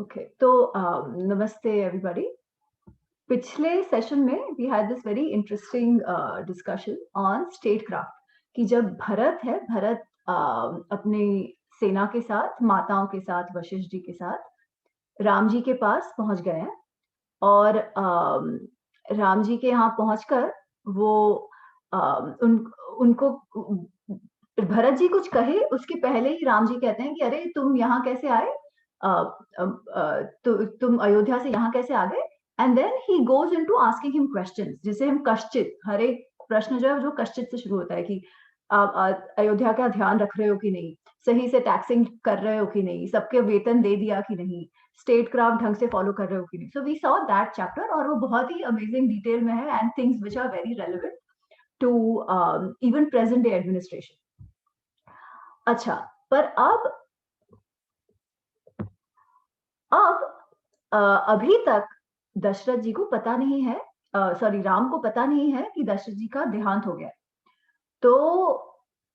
Okay तो नमस्ते everybody. पिछले सेशन में we had this very interesting discussion on statecraft कि जब भरत है भरत अपनी सेना के साथ माताओं के साथ वशिष्ठ जी के साथ राम जी के पास पहुंच गए हैं और राम जी के यहाँ पहुंचकर वो उन उनको भरत जी कुछ कहे उसके पहले ही राम जी कहते हैं कि अरे तुम यहाँ कैसे आए, तुम अयोध्या से यहाँ कैसे आ गए। And then he goes into asking him questions, जिसे हम कश्चित, हर एक प्रश्न जो है जो कश्चित से शुरू होता है कि आप अयोध्या का ध्यान रख रहे हो कि नहीं, सही से टैक्सिंग कर रहे हो कि नहीं, सबके वेतन दे दिया कि नहीं, स्टेट क्राफ्ट ढंग से फॉलो कर रहे हो कि नहीं। So we saw that chapter और वो बहुत ही अमेजिंग डिटेल में है and things which are very relevant to even present day administration. अच्छा, पर अब अभी तक दशरथ जी को पता नहीं है, सॉरी राम को पता नहीं है कि दशरथ जी का देहांत हो गया। तो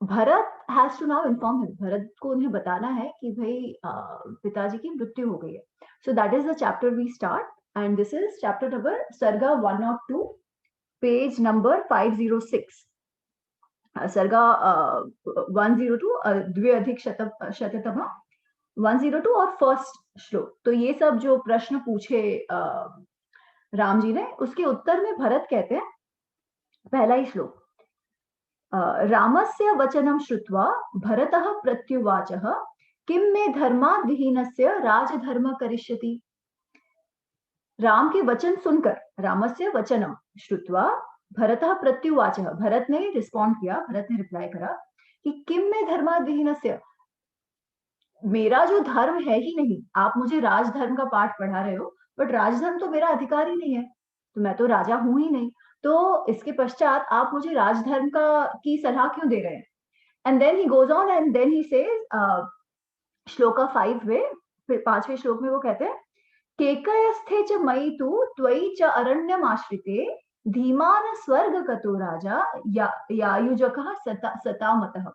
Bharat has to now inform him, Bharat को उन्हें बताना है कि भाई पिताजी की मृत्यु हो गई है। So that is the chapter we start and this is chapter number सर्गा 102, पेज नंबर 506। सर्गा 102 द्वि अधिक शततम 102 और फर्स्ट श्लोक। तो ये सब जो प्रश्न पूछे राम जी ने, उसके उत्तर में भरत कहते हैं, पहला ही श्लोक, रामस्य वचनम श्रुत्वा भरतः प्रत्युवाचः किम मे धर्माद् विहीनस्य राजधर्म करिष्यति। राम के वचन सुनकर, रामस्य वचनम श्रुत्वा भरतः प्रत्युवाचः, भरत ने रिस्पॉन्ड किया, भरत ने रिप्लाई करा कि किम मे धर्माद् विहीनस्य, मेरा जो धर्म है ही नहीं, आप मुझे राजधर्म का पाठ पढ़ा रहे हो बट राजधर्म तो मेरा अधिकार ही नहीं है, तो मैं तो राजा हूं ही नहीं, तो इसके पश्चात आप मुझे राजधर्म का की सलाह क्यों दे रहे हैं। And then he goes on and then he says, shloka 5 में, फिर 5वें श्लोक में वो कहते हैं, केकयस्थे च मयि तु त्वयि च अरण्यम आश्रिते धीमान स्वर्ग गतो राजा यायुजकः सतामतः।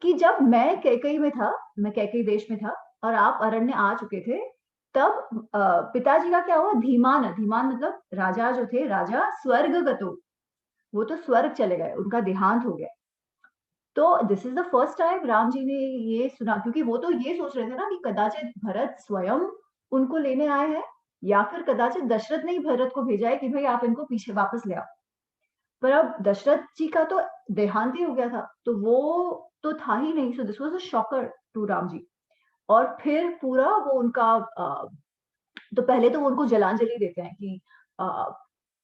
कि जब मैं कैकई में था, मैं कैकई देश में था और आप अरण्य आ चुके थे, तब पिताजी का क्या हुआ, धीमान, धीमान मतलब राजा जो थे, राजा स्वर्ग गतो, वो तो स्वर्ग चले गए, उनका देहांत हो गया। तो this is the first time Ram ji ने ये सुना, क्योंकि वो तो ये सोच रहे थे ना कि कदाचित भरत स्वयं उनको लेने आए हैं या फिर कदाचित दशरथ ने ही भरत को भेजा है कि भाई आप इनको पीछे वापस ले आओ। पर अब दशरथ जी का तो देहांत ही हो गया था, तो वो तो था ही नहीं। So this was a shocker to Ram ji. और फिर पूरा वो उनका तो पहले तो वो उनको जलांजलि देते हैं कि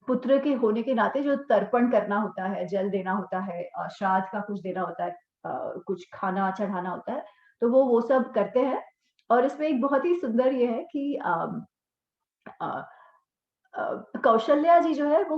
पुत्र के होने के नाते जो तर्पण करना होता है, जल देना होता है, श्राद्ध का कुछ देना होता है, कुछ खाना चढ़ाना होता है, तो वो सब करते हैं। और इसमें एक बहुत ही सुंदर ये है कि कौशल्या जी जो है वो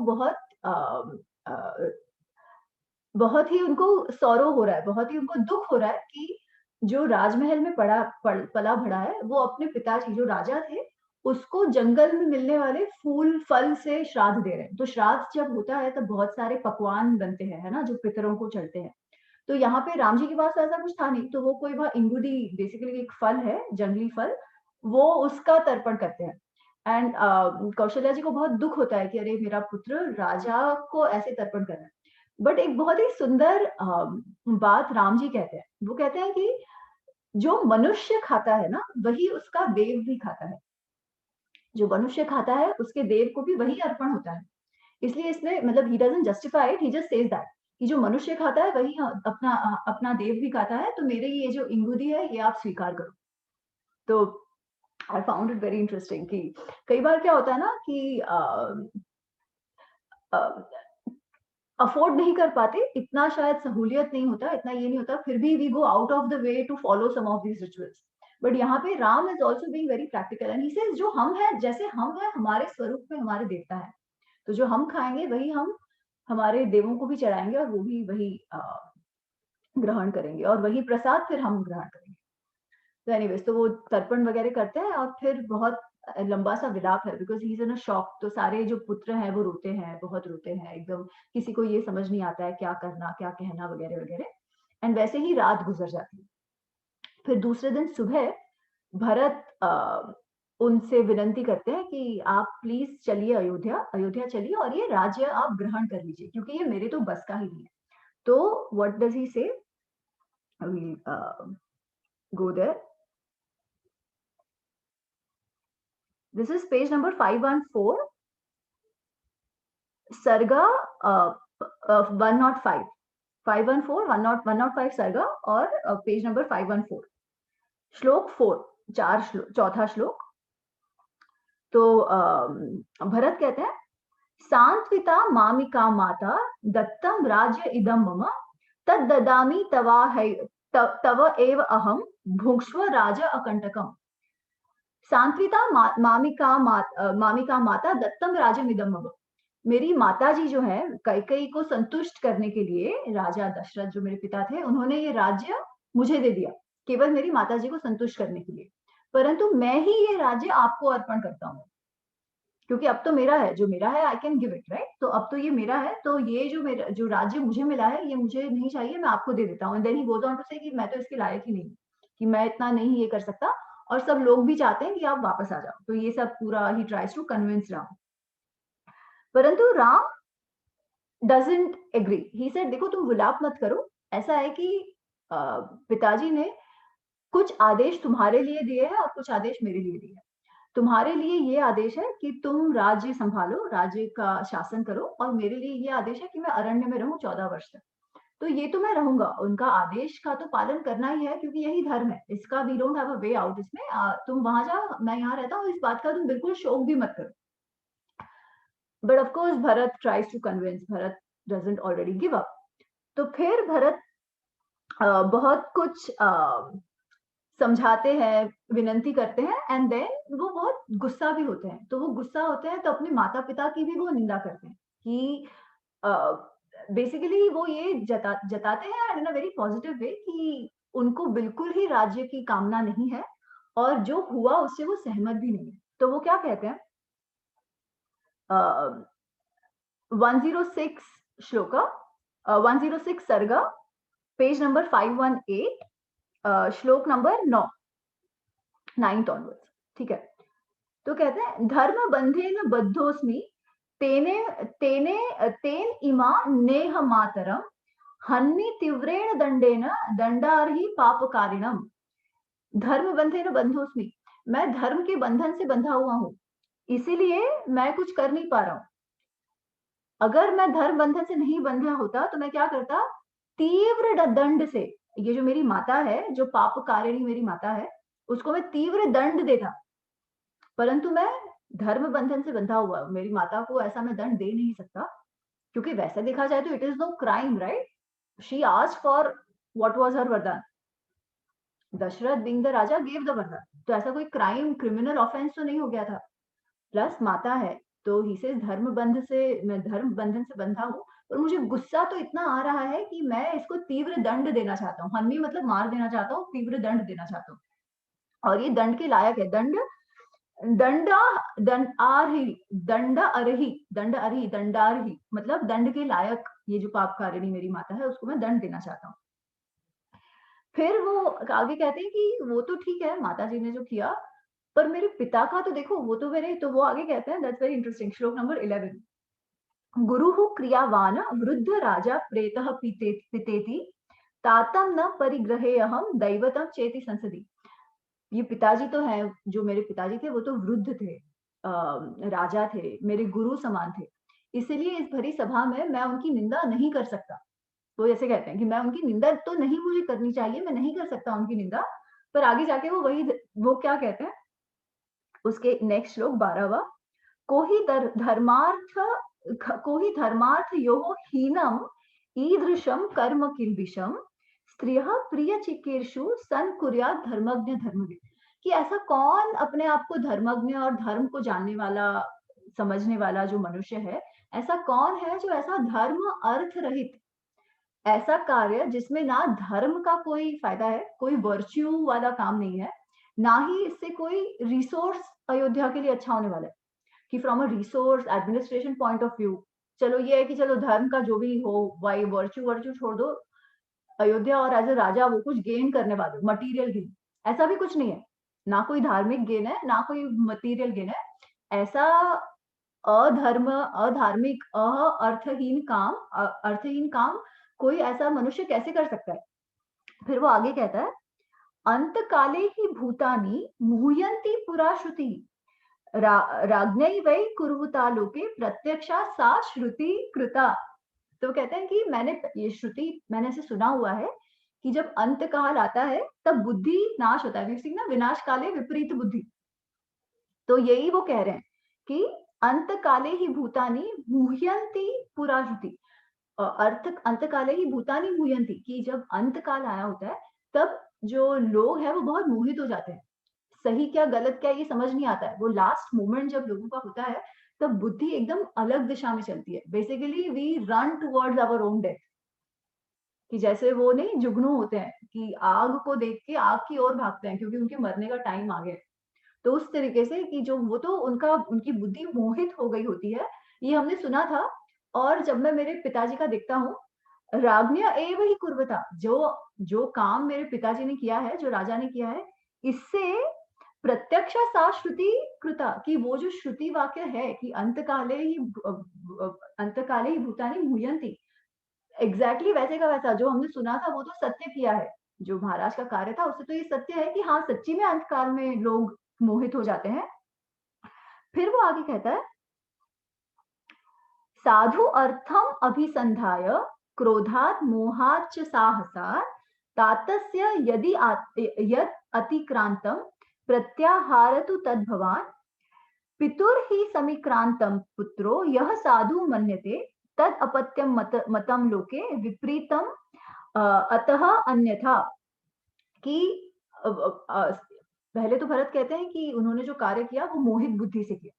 बहुत ही उनको सौरव हो रहा है, बहुत ही उनको दुख हो रहा है कि जो राजमहल में पला बढ़ा है, वो अपने पिताजी जो राजा थे, उसको जंगल में मिलने वाले फूल फल से श्राद्ध दे रहे हैं। तो श्राद्ध जब होता है तब बहुत सारे पकवान बनते हैं, है ना, जो पितरों को चढ़ते हैं। तो यहाँ पे राम जी के पास तो ऐसा कुछ था नहीं, तो वो कोई वहाँ इंगुदी, बेसिकली एक फल है, जंगली फल, वो उसका तर्पण करते हैं। एंड कौशल्या जी को बहुत दुख होता है कि अरे मेरा पुत्र राजा को ऐसे तर्पण कर रहा है। बट एक बहुत ही सुंदर बात राम जी कहते हैं, वो कहते हैं कि जो मनुष्य खाता है ना, वही उसका देव भी खाता है। जो मनुष्य खाता है उसके देव को भी वही अर्पण होता है। इसलिए इसमें मतलब he doesn't justify it, he just says that कि जो मनुष्य खाता है वही अपना देव भी खाता है, तो मेरे ये जो इंगुदी है ये आप स्वीकार करो। तो I found it very interesting कि कई बार क्या होता है ना कि अफोर्ड नहीं कर पाते, इतना शायद सहूलियत नहीं होता, इतना ये नहीं होता, फिर भी we go out of the way to follow some of these rituals. But यहाँ पे Ram is also being very practical and he says जो हम है, जैसे हम है, हमारे स्वरूप में हमारे देवता है, तो जो हम खाएंगे वही हम हमारे देवों को भी चढ़ाएंगे और वो भी वही ग्रहण करेंगे और वही प्रसाद फिर हम ग्रहण करेंगे। तो एनीवेज, तो वो तर्पण वगैरह करते हैं और फिर बहुत लंबा सा विलाप है, because he is in a shock. तो सारे जो पुत्र हैं वो रोते हैं, बहुत रोते हैं एकदम, किसी को ये समझ नहीं आता है क्या करना क्या कहना वगैरह वगैरह। एंड वैसे ही रात गुजर जाती है। फिर दूसरे दिन सुबह भरत उनसे विनंती करते हैं कि आप प्लीज चलिए अयोध्या चलिए और ये राज्य आप ग्रहण कर लीजिए क्योंकि ये मेरे तो बस का ही नहीं है। तो what does he say? Go there. This is page number 514, sarga 105, 514 105 sarga और पेज नंबर 514, श्लोक 4, चौथा श्लोक। तो भरत कहते हैं, सांत्विता मामिका माता दत्तम राज्य इदम मम तद ददामी तव एव अहम भुक्ष्व राज अकंटकम। सांत्विता मामिका माता दत्तम राज्य इदम मम। मेरी माता जी जो है कैकेयी को संतुष्ट करने के लिए राजा दशरथ जो मेरे पिता थे उन्होंने ये राज्य मुझे दे दिया केवल मेरी माता जी को संतुष्ट करने के लिए, परंतु मैं ही ये राज्य आपको अर्पण करता हूँ क्योंकि अब तो मेरा है, जो मेरा है I can give it, right? तो अब तो ये मेरा है, तो ये जो मेरा जो राज्य मुझे मिला है ये मुझे नहीं चाहिए, मैं आपको दे देता हूँ। And then he goes on to say कि मैं तो इसके लायक ही नहीं, कि मैं इतना नहीं ये कर सकता और सब लोग भी चाहते हैं कि आप वापस आ जाओ। तो ये सब पूरा ही ट्राइज टू कन्विंस राम, परंतु Ram doesn't agree. He said देखो तुम विलाप मत करो, ऐसा है कि पिताजी ने कुछ आदेश तुम्हारे लिए दिए हैं और कुछ आदेश मेरे लिए दिए हैं। तुम्हारे लिए ये आदेश है कि तुम राज्य संभालो, राज्य का शासन करो, और मेरे लिए ये आदेश है कि मैं अरण्य में रहूं 14 वर्ष तक। तो ये तो मैं रहूंगा, उनका आदेश का तो पालन करना ही है क्योंकि यही धर्म है, इसका we don't have a way out. इसमें तुम वहां जाओ, मैं यहाँ रहता हूँ, इस बात का तुम बिल्कुल शोक भी मत करो। But of course Bharat tries to convince, Bharat doesn't already give up. तो फिर भरत बहुत कुछ समझाते हैं, विनंती करते हैं, एंड देन वो बहुत गुस्सा भी होते हैं। तो वो गुस्सा होते हैं तो अपने माता पिता की भी वो निंदा करते हैं कि बेसिकली वो ये जताते हैं इन अ वेरी पॉजिटिव वे कि उनको बिल्कुल ही राज्य की कामना नहीं है और जो हुआ उससे वो सहमत भी नहीं है। तो वो क्या कहते हैं, 106 श्लोका, 106 सर्गा, पेज नंबर 518, श्लोक नंबर 9, 9th ऑनवर्ड्स, ठीक है? तो कहते हैं, धर्म बंधेन बद्धोस्मि तेने तेने तेन इमा नेह मातरम हन्नि तीव्रेण दंडेन दंडार्हि पापकारिणम। धर्म बंधेन बंधोस्मि, मैं धर्म के बंधन से बंधा हुआ हूं, इसीलिए मैं कुछ कर नहीं पा रहा हूं। अगर मैं धर्म बंधन से नहीं बंधा होता तो मैं क्या करता, तीव्र दंड से, ये जो मेरी माता है, जो पापकारिणी मेरी माता है, उसको मैं तीव्र दंड देता, परंतु मैं धर्म बंधन से बंधा हुआ, मेरी माता को ऐसा मैं दंड दे नहीं सकता क्योंकि वैसे देखा जाए तो it is no crime, right? She asked for what was her वरदान, दशरथ बीइंग द राजा गेव द वरदान, तो ऐसा कोई क्राइम, क्रिमिनल ऑफेंस तो नहीं हो गया था। प्लस माता है, तो ही से धर्म बंध से, मैं धर्म बंधन से बंधा हूँ और मुझे गुस्सा तो इतना आ रहा है कि मैं इसको तीव्र दंड देना चाहता हूँ, हन्नी मतलब मार देना चाहता हूँ, तीव्र दंड देना चाहता हूँ, और ये दंड के लायक है। दंड दंडा दंडारही मतलब दंड के लायक, ये जो पापकारिणी मेरी माता है उसको मैं दंड देना चाहता हूँ। फिर वो आगे कहते हैं कि वो तो ठीक है माता जी ने जो किया, पर मेरे पिता का तो देखो, वो तो मेरे, तो वो आगे कहते हैं, दैट्स वेरी इंटरेस्टिंग, श्लोक नंबर 11, गुरुः क्रियावान वृद्ध राजा प्रेतः पितेति तातम न परिग्रहेऽहं दैवतम चेति संसदि। ये पिताजी तो है, जो मेरे पिताजी थे वो तो वृद्ध थे, राजा थे, मेरे गुरु समान थे, इसलिए इस भरी सभा में मैं उनकी निंदा नहीं कर सकता। तो ऐसे कहते हैं कि मैं उनकी निंदा तो नहीं मुझे करनी चाहिए, मैं नहीं कर सकता उनकी निंदा। पर आगे जाके वो वही, वो क्या कहते हैं, उसके नेक्स्ट श्लोक 12वां, कोहि धर्मार्थ कोहि धर्मार्थ योः हीनम ईदृशम कर्म किल्बिषम स्त्रियः प्रिय चिकीर्षु सन कुर्यात् धर्मज्ञ धर्मविद। कि ऐसा कौन अपने आप को धर्मज्ञ और धर्म को जानने वाला, समझने वाला जो मनुष्य है, ऐसा कौन है जो ऐसा धर्म अर्थ रहित ऐसा कार्य जिसमें ना धर्म का कोई फायदा है, कोई वर्च्यू वाला काम नहीं है, ना ही इससे कोई रिसोर्स अयोध्या के लिए अच्छा होने वाला है, कि from a resource administration point of view, चलो ये है कि चलो धर्म का जो भी हो, वाई वर्च्यू वर्च्यू छोड़ दो, अयोध्या और एज अ राजा वो कुछ गेन करने वाले, मटीरियल गेन, ऐसा भी कुछ नहीं है। ना कोई धार्मिक गेन है, ना कोई मटेरियल गेन है। ऐसा अधार्मिक, अर्थहीन काम कोई ऐसा मनुष्य कैसे कर सकता है? फिर वो आगे कहता है, अंत काले ही भूतानि मुह्यन्ति पुरा श्रुति राज्ञै वै कुर्वता लोके प्रत्यक्षा सा श्रुति कृता। तो कहते हैं कि ये श्रुति मैंने ऐसे सुना हुआ है कि जब अंत काल आता है तब बुद्धि नाश होता है। ना विनाश काले विपरीत बुद्धि। तो यही वो कह रहे हैं कि अंत काले ही भूतानि मुह्यन्ति पुरा श्रुति। अंत काले ही भूतानि मुह्यन्ति, कि जब अंत काल आया होता है तब जो लोग हैं वो बहुत मोहित हो जाते हैं। सही क्या गलत क्या ये समझ नहीं आता है। वो लास्ट मोमेंट जब लोगों का होता है तब बुद्धि एकदम अलग दिशा में चलती है। Basically we run towards our own death. कि जैसे वो नहीं जुगनू होते हैं कि आग को देख के आग की ओर भागते हैं क्योंकि उनके मरने का टाइम आ गया है। तो उस तरीके से कि जो वो तो उनकी बुद्धि मोहित हो गई होती है, ये हमने सुना था। और जब मैं मेरे पिताजी का देखता हूँ, राज्ञा एव ही कुर्वता, जो काम मेरे पिताजी ने किया है, जो राजा ने किया है, इससे प्रत्यक्ष सा श्रुति कृता, कि वो जो श्रुति वाक्य है कि अंतकाले ही भूतानि मुह्यन्ति, एग्जैक्टली वैसे का वैसा जो हमने सुना था वो तो सत्य किया है। जो महाराज का कार्य था उससे तो ये सत्य है कि हाँ, सच्ची में अंतकाल में लोग मोहित हो जाते हैं। फिर वो आगे कहता है, साधु अर्थम अभिसंधाय क्रोधात् मोहाच्च साहसात् तातस्य यद अतिक्रांतम प्रत्याहारतु तद्भवान् पितुर्हि समीक्रांतम पुत्रो यह साधु मन्यते तद अपत्यम मतम लोके विपरीतम अतः अन्यथा। कि पहले तो भरत कहते हैं कि उन्होंने जो कार्य किया वो मोहित बुद्धि से किया।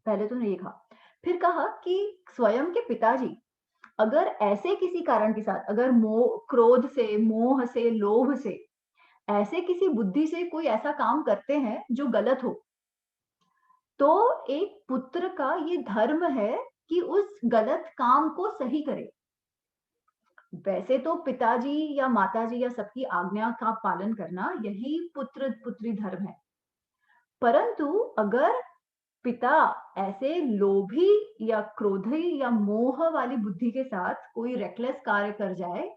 पहले तो उन्होंने ये कहा। फिर कहा कि स्वयं के पिताजी अगर ऐसे किसी कारण के साथ, अगर क्रोध से, मोह से, लोभ से, ऐसे किसी बुद्धि से कोई ऐसा काम करते हैं जो गलत हो, तो एक पुत्र का ये धर्म है कि उस गलत काम को सही करे। वैसे तो पिताजी या माताजी या सबकी आज्ञा का पालन करना यही पुत्र पुत्री धर्म है। परंतु अगर पिता ऐसे लोभी या क्रोधी या मोह वाली बुद्धि के साथ कोई रेकलेस कार्य कर जाए,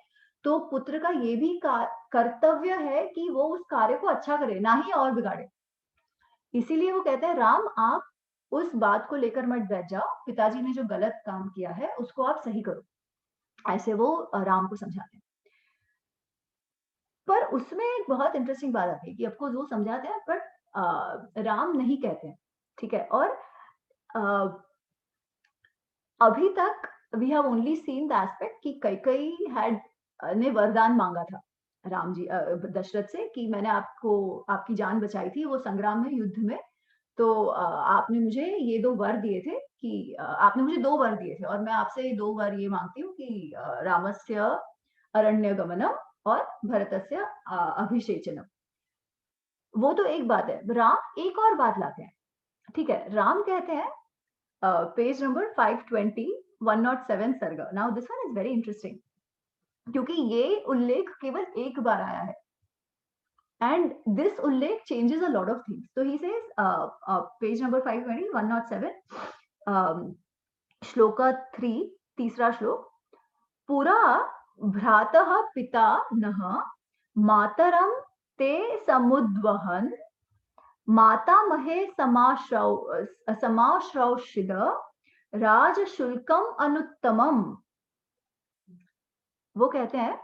तो पुत्र का ये भी कर्तव्य है कि वो उस कार्य को अच्छा करे, ना ही और बिगाड़े। इसीलिए वो कहते हैं, राम आप उस बात को लेकर मत बैठ जाओ, पिताजी ने जो गलत काम किया है उसको आप सही करो। ऐसे वो राम को समझाते हैं। पर उसमें एक बहुत इंटरेस्टिंग बात आती है कि ऑफकोर्स वो समझाते हैं, बट राम नहीं कहते हैं। ठीक है। और अभी तक we have only seen the aspect कि कैकेयी हैड ने वरदान मांगा था राम जी दशरथ से कि मैंने आपकी जान बचाई थी वो संग्राम में, युद्ध में। तो आपने मुझे ये 2 वर दिए थे कि आपने मुझे 2 वर दिए थे और मैं आपसे 2 वर ये मांगती हूँ कि रामस्य अरण्यगमनम और भरतस्य अभिषेचनम। वो तो एक बात है। राम एक और बात लाते हैं। ठीक है। राम कहते हैं पेज नंबर 520, 107 सर्ग। Now this one is very interesting क्योंकि ये उल्लेख केवल एक बार आया है एंड दिस उल्लेख changes a lot of things. तो ही सेज पेज नंबर 520, 107, श्लोक 3, तीसरा श्लोक, पुरा भ्रातः पिता नः मातरम ते समुद्वहन मातामहे समाश्रौषिद राजशुल्कम अनुत्तमम। वो कहते हैं,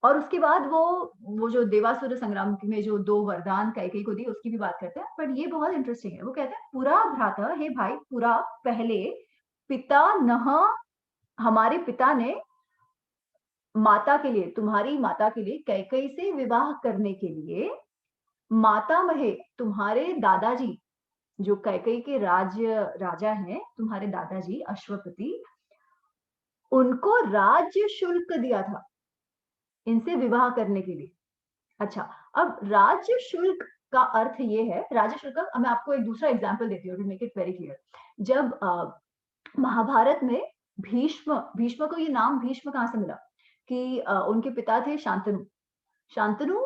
और उसके बाद वो जो देवासुर संग्राम में जो 2 वरदान कैकेयी को दी उसकी भी बात करते हैं। बट ये बहुत इंटरेस्टिंग है। वो कहते हैं, पुरा भ्राता, हे भाई, पुरा पहले, पिता नह, हमारे पिता ने, माता के लिए, तुम्हारी माता के लिए, कैकेयी से विवाह करने के लिए, मातामहे, तुम्हारे दादाजी जो कैकेयी के राजा हैं, तुम्हारे दादाजी अश्वपति, उनको राज्य शुल्क दिया था इनसे विवाह करने के लिए। अच्छा, अब राज्य शुल्क का अर्थ ये है, राज्य शुल्क का मैं आपको एक दूसरा एग्जांपल देती हूँ to make it very clear. जब महाभारत में भीष्म को ये नाम भीष्म कहाँ से मिला कि उनके पिता थे शांतनु। शांतनु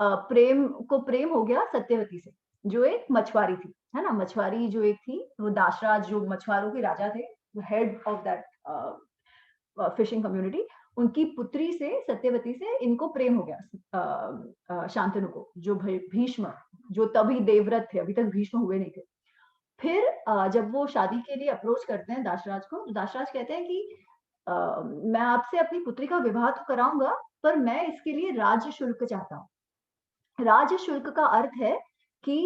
प्रेम को प्रेम हो गया सत्यवती से, जो एक मछुआरी थी, है ना? मछुआरी जो एक थी, वो दासराज जो मछुआरों के राजा थे, head of that fishing community, उनकी पुत्री से सत्यवती से इनको प्रेम हो गया शांतनु को, जो भीष्म, जो तभी देवव्रत थे, अभी तक भीष्म हुए नहीं थे। फिर जब वो शादी के लिए अप्रोच करते हैं दासराज को, तो दासराज कहते हैं कि मैं आपसे अपनी पुत्री का विवाह तो कराऊंगा, पर मैं इसके लिए राज्य शुल्क चाहता हूँ। राज्य शुल्क का अर्थ है कि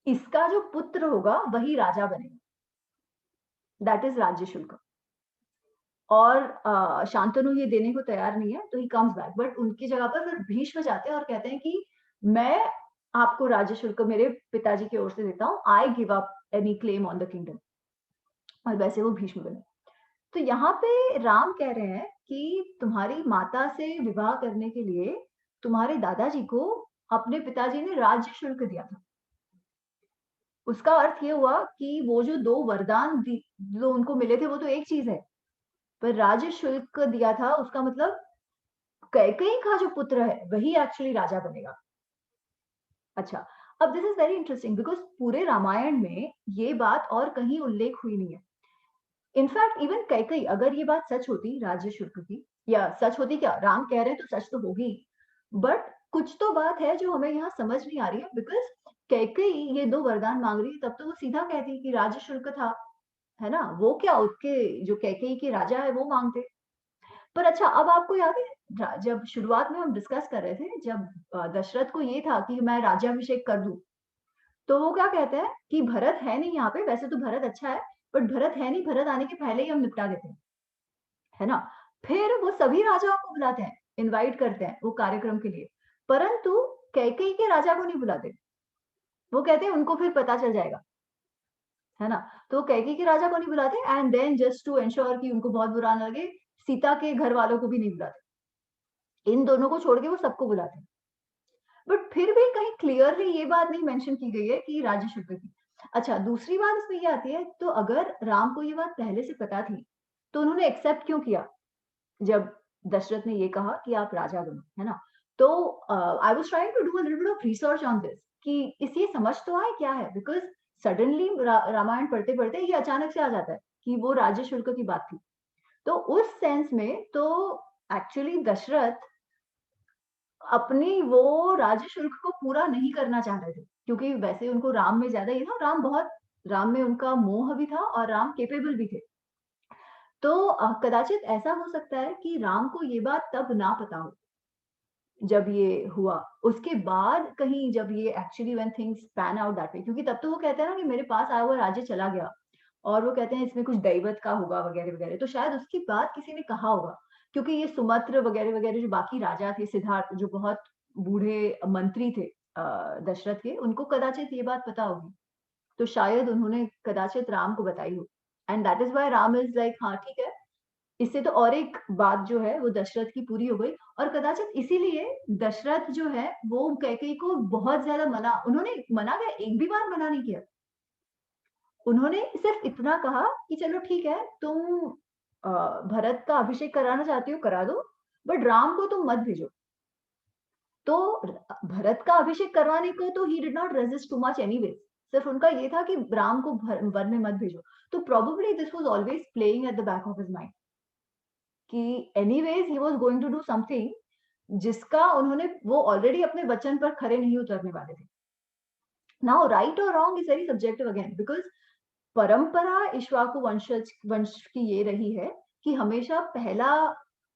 इसका जो पुत्र होगा वही राजा बनेगा, दैट इज राज्य शुल्क। और शांतनु ये देने को तैयार नहीं है, तो ही कम्स बैक, बट उनकी जगह पर फिर भीष्म जाते हैं और कहते हैं कि मैं आपको राज्य शुल्क मेरे पिताजी की ओर से देता हूँ, I give up any claim on the kingdom. और वैसे वो भीष्म बने। तो यहाँ पे राम कह रहे हैं कि तुम्हारी माता से विवाह करने के लिए तुम्हारे दादाजी को अपने पिताजी ने राज्य शुल्क दिया था। उसका अर्थ ये हुआ कि वो जो 2 वरदान जो उनको मिले थे वो तो एक चीज है, पर राज्य शुल्क दिया था, उसका मतलब कैकेयी का जो पुत्र है वही एक्चुअली राजा बनेगा। अच्छा, अब this is very interesting because पूरे रामायण में ये बात और कहीं उल्लेख हुई नहीं है। इनफैक्ट इवन कैकेयी, अगर ये बात सच होती राज्य शुल्क की, या सच होती, क्या राम कह रहे हैं तो सच तो होगी, बट कुछ तो बात है जो हमें यहाँ समझ नहीं आ रही है, बिकॉज कैकेयी ये 2 वरदान मांग रही है, तब तो वो सीधा कहती कि राज्य शुल्क था, है ना? वो क्या उसके जो कैकेयी के राजा है वो मांगते। पर अच्छा, अब आपको याद है जब शुरुआत में हम डिस्कस कर रहे थे, जब दशरथ को ये था कि मैं राज्याभिषेक कर दूं, तो वो क्या कहते हैं कि भरत है नहीं यहाँ पे, वैसे तो भरत अच्छा है, बट भरत है नहीं, भरत आने के पहले ही हम निपटा देते हैं, है ना? फिर वो सभी राजाओं को बुलाते हैं, इनवाइट करते हैं वो कार्यक्रम के लिए, परंतु कैकेयी के राजा को नहीं बुलाते। वो कहते हैं उनको फिर पता चल जाएगा, है ना? तो कैकेयी के राजा को नहीं बुलाते, and then just to ensure कि उनको बहुत बुरा ना लगे, सीता के घर वालों को भी नहीं बुलाते। इन दोनों को छोड़ के वो सबको बुलाते हैं। बट फिर भी कहीं क्लियरली ये बात नहीं मेंशन की गई है कि राज्य शुल्क की। अच्छा, दूसरी बात इसमें ये आती है, तो अगर राम को ये बात पहले से पता थी, तो उन्होंने एक्सेप्ट क्यों किया जब दशरथ ने ये कहा कि आप राजा बनो, है ना? तो I was trying to do a little bit of research on this कि इसे समझ तो आए क्या है, बिकॉज सडनली रामायण पढ़ते पढ़ते ये अचानक से आ जाता है कि वो राज्य शुल्क की बात थी। तो उस सेंस में तो एक्चुअली दशरथ अपनी वो राज्य शुल्क को पूरा नहीं करना चाह रहे थे, क्योंकि वैसे उनको राम में ज्यादा ये था, राम में उनका मोह भी था और राम केपेबल भी थे। तो कदाचित ऐसा हो सकता है कि राम को ये बात तब ना पता हो जब ये हुआ, उसके बाद कहीं जब ये actually when things pan out that way, क्योंकि तब तो वो कहते हैं ना कि मेरे पास आया हुआ राज्य चला गया, और वो कहते हैं इसमें कुछ दैवत का होगा वगैरह वगैरह, तो शायद उसके बाद किसी ने कहा होगा, क्योंकि ये सुमंत्र वगैरह वगैरह जो बाकी राजा थे, सिद्धार्थ जो बहुत बूढ़े मंत्री थे दशरथ के, उनको कदाचित ये बात पता होगी, तो शायद उन्होंने कदाचित राम को बताई हो, and that is why Ram is like हाँ ठीक है। इससे तो और एक बात जो है वो दशरथ की पूरी हो गई, और कदाचित इसीलिए दशरथ जो है वो कैकेयी को बहुत ज्यादा उन्होंने मना किया, एक भी बार मना नहीं किया। उन्होंने सिर्फ इतना कहा कि चलो ठीक है, तुम भरत का अभिषेक कराना चाहती हो करा दो, बट राम को तुम मत भेजो। तो भरत का अभिषेक करवाने को तो he did not resist too much anyway, सिर्फ उनका ये था कि राम को वन में मत भेजो। तो probably this was always playing at the back of his mind कि anyways he was going to do something जिसका उन्होंने, वो ऑलरेडी अपने वचन पर खरे नहीं उतरने वाले थे। नाउ राइट और wrong is very subjective again, because परंपरा इक्ष्वाकु वंश की ये रही है कि हमेशा पहला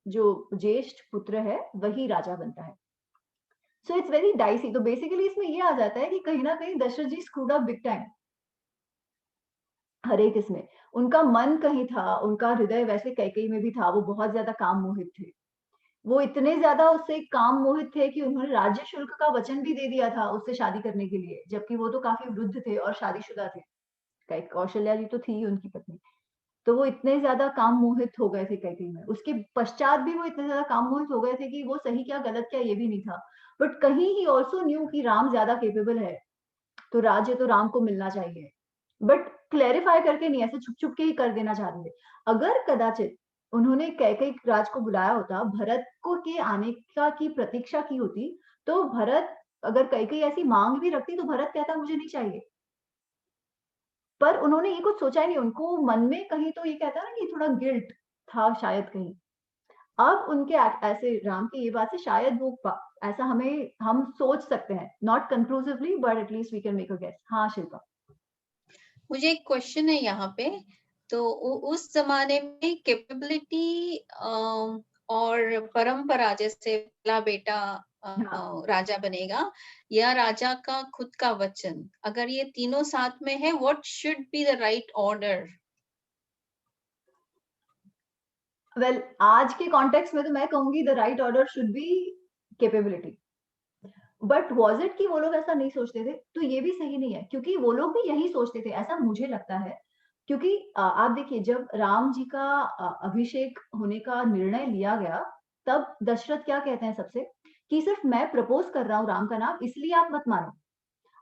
जो ज्येष्ठ पुत्र है वही राजा बनता है। So it's very dicey. तो बेसिकली इसमें ये आ जाता है कि कहीं ना कहीं दशरथ जी स्क्रूड अप बिग टाइम हर एक इसमें। उनका मन कहीं था, उनका हृदय वैसे कैकेयी में भी था, वो बहुत ज्यादा काम मोहित थे। वो इतने ज्यादा उससे काम मोहित थे कि उन्होंने राज्य शुल्क का वचन भी दे दिया था उससे शादी करने के लिए, जबकि वो तो काफी वृद्ध थे और शादीशुदा थे। कौशल्या जी तो थी ही उनकी पत्नी। तो वो इतने ज्यादा काम मोहित हो गए थे कैकेयी में, उसके पश्चात भी वो इतने ज्यादा काम मोहित हो गए थे कि वो सही क्या गलत क्या ये भी नहीं था। बट कहीं ही ऑल्सो न्यू कि राम ज्यादा केपेबल है, तो राज्य तो राम को मिलना चाहिए, बट क्लेरिफाई करके नहीं, ऐसे छुप छुप के ही कर देना चाह रहे थे। अगर कदाचित उन्होंने कैकेयी राज को बुलाया होता, भरत को के आने का की प्रतीक्षा की होती, तो भरत अगर कैकेयी ऐसी मांग भी रखती तो भरत कहता मुझे नहीं चाहिए। पर उन्होंने ये कुछ सोचा ही नहीं, उनको मन में कहीं तो ये कहता है ना कि थोड़ा गिल्ट था शायद कहीं। अब उनके ऐसे राम की ये बात से शायद वो ऐसा हम सोच सकते हैं, not conclusively but at least we can make a guess. हाँ शिल्पा। मुझे एक क्वेश्चन है यहाँ पे, तो उस जमाने में कैपेबिलिटी और परंपरा, जैसे पहला बेटा हाँ। राजा बनेगा या राजा का खुद का वचन, अगर ये तीनों साथ में है, what should be the right order? Well आज के कॉन्टेक्स्ट में तो मैं कहूंगी the right order should be capability. But was it कि वो लोग ऐसा नहीं सोचते थे? तो ये भी सही नहीं है, क्योंकि वो लोग भी यही सोचते थे, ऐसा मुझे लगता है। क्योंकि आप देखिए जब राम जी का अभिषेक होने का निर्णय लिया गया, तब दशरथ क्या कहते हैं सबसे कि सिर्फ मैं प्रपोज कर रहा हूँ राम का नाम, इसलिए आप मत मानो।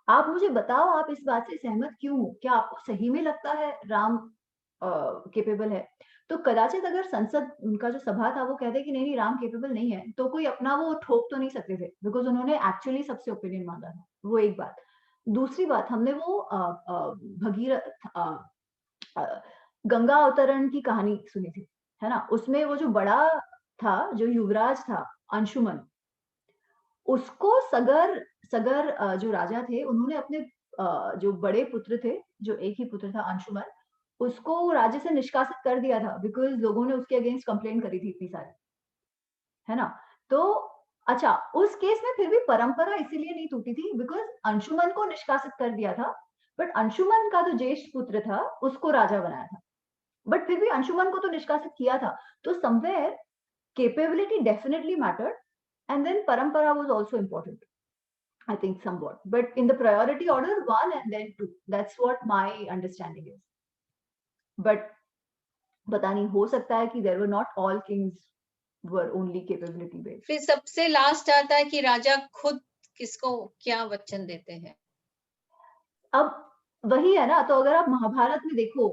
आप मुझे बताओ आप इस बात से सहमत क्यों हो? क्या आपको सही में लगता है राम कैपेबल है? तो कदाचित अगर संसद उनका जो सभा था वो कहते कि नहीं-नहीं राम कैपेबल नहीं है, तो कोई अपना वो ठोक तो नहीं सकते थे, बिकॉज़ उन्होंने एक्चुअली सबसे ओपिनियन माँगा था। वो एक बात। दूसरी बात हमने वो भगीरथ गंगा अवतरण की कहानी सुनी थी, है ना? उसमें वो जो बड़ा था, जो युवराज था, अंशुमन, उसको सगर सगर जो राजा थे उन्होंने अपने जो बड़े पुत्र थे, जो एक ही पुत्र था अंशुमन, उसको राज्य से निष्कासित कर दिया था बिकॉज़ लोगों ने उसके अगेंस्ट कंप्लेंट करी थी इतनी सारी, है ना? तो अच्छा, उस केस में फिर भी परंपरा इसीलिए नहीं टूटी थी बिकॉज़ अंशुमन को निष्कासित कर दिया था, बट अंशुमन का जो ज्येष्ठ पुत्र था, उसको राजा बनाया था। बट फिर भी अंशुमन को तो निष्कासित किया था। तो somewhere capability definitely mattered and then parampara was also important. I think somewhat. But in the priority order, one and then two. That's what my understanding is. But पता नहीं, हो सकता है कि there were not all kings were only capability based. फिर सबसे last आता है कि राजा खुद किसको क्या वचन देते हैं। अब वही है ना, तो अगर आप महाभारत में देखो,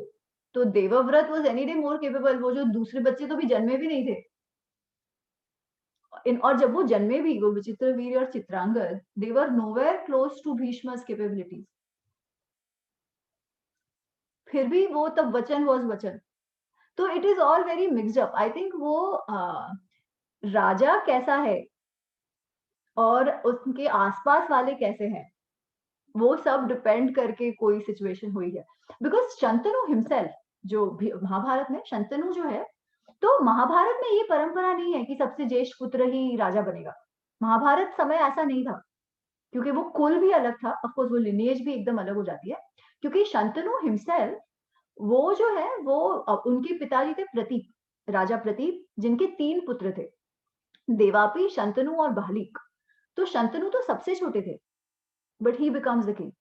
तो Devvrat was any day more capable. वो जो दूसरे बच्चे तो भी जन्मे भी नहीं थे। और जब वो जन्मे भी, वो विचित्रवीर्य और Chitrangad, they were nowhere close to भीष्म's capabilities. फिर भी वो तब वचन was वचन। तो it is all very mixed up. I think वो राजा कैसा है और उसके आसपास वाले कैसे हैं, वो सब डिपेंड करके कोई सिचुएशन हुई है। बिकॉज शंतनु हिमसेल्फ, जो महाभारत में शंतनु जो है, तो महाभारत में ये परंपरा नहीं है कि सबसे ज्येष्ठ पुत्र ही राजा बनेगा। महाभारत समय ऐसा नहीं था, क्योंकि वो कुल भी अलग था। ऑफ कोर्स वो लिनिएज भी एकदम अलग हो जाती है, क्योंकि शंतनु हिमसेल्फ वो जो है वो उनके पिताजी थे प्रतीप, राजा प्रतीप, जिनके 3 पुत्र थे, देवापी, शंतनु और बाहलिक। तो शंतनु तो सबसे छोटे थे, but he becomes the king.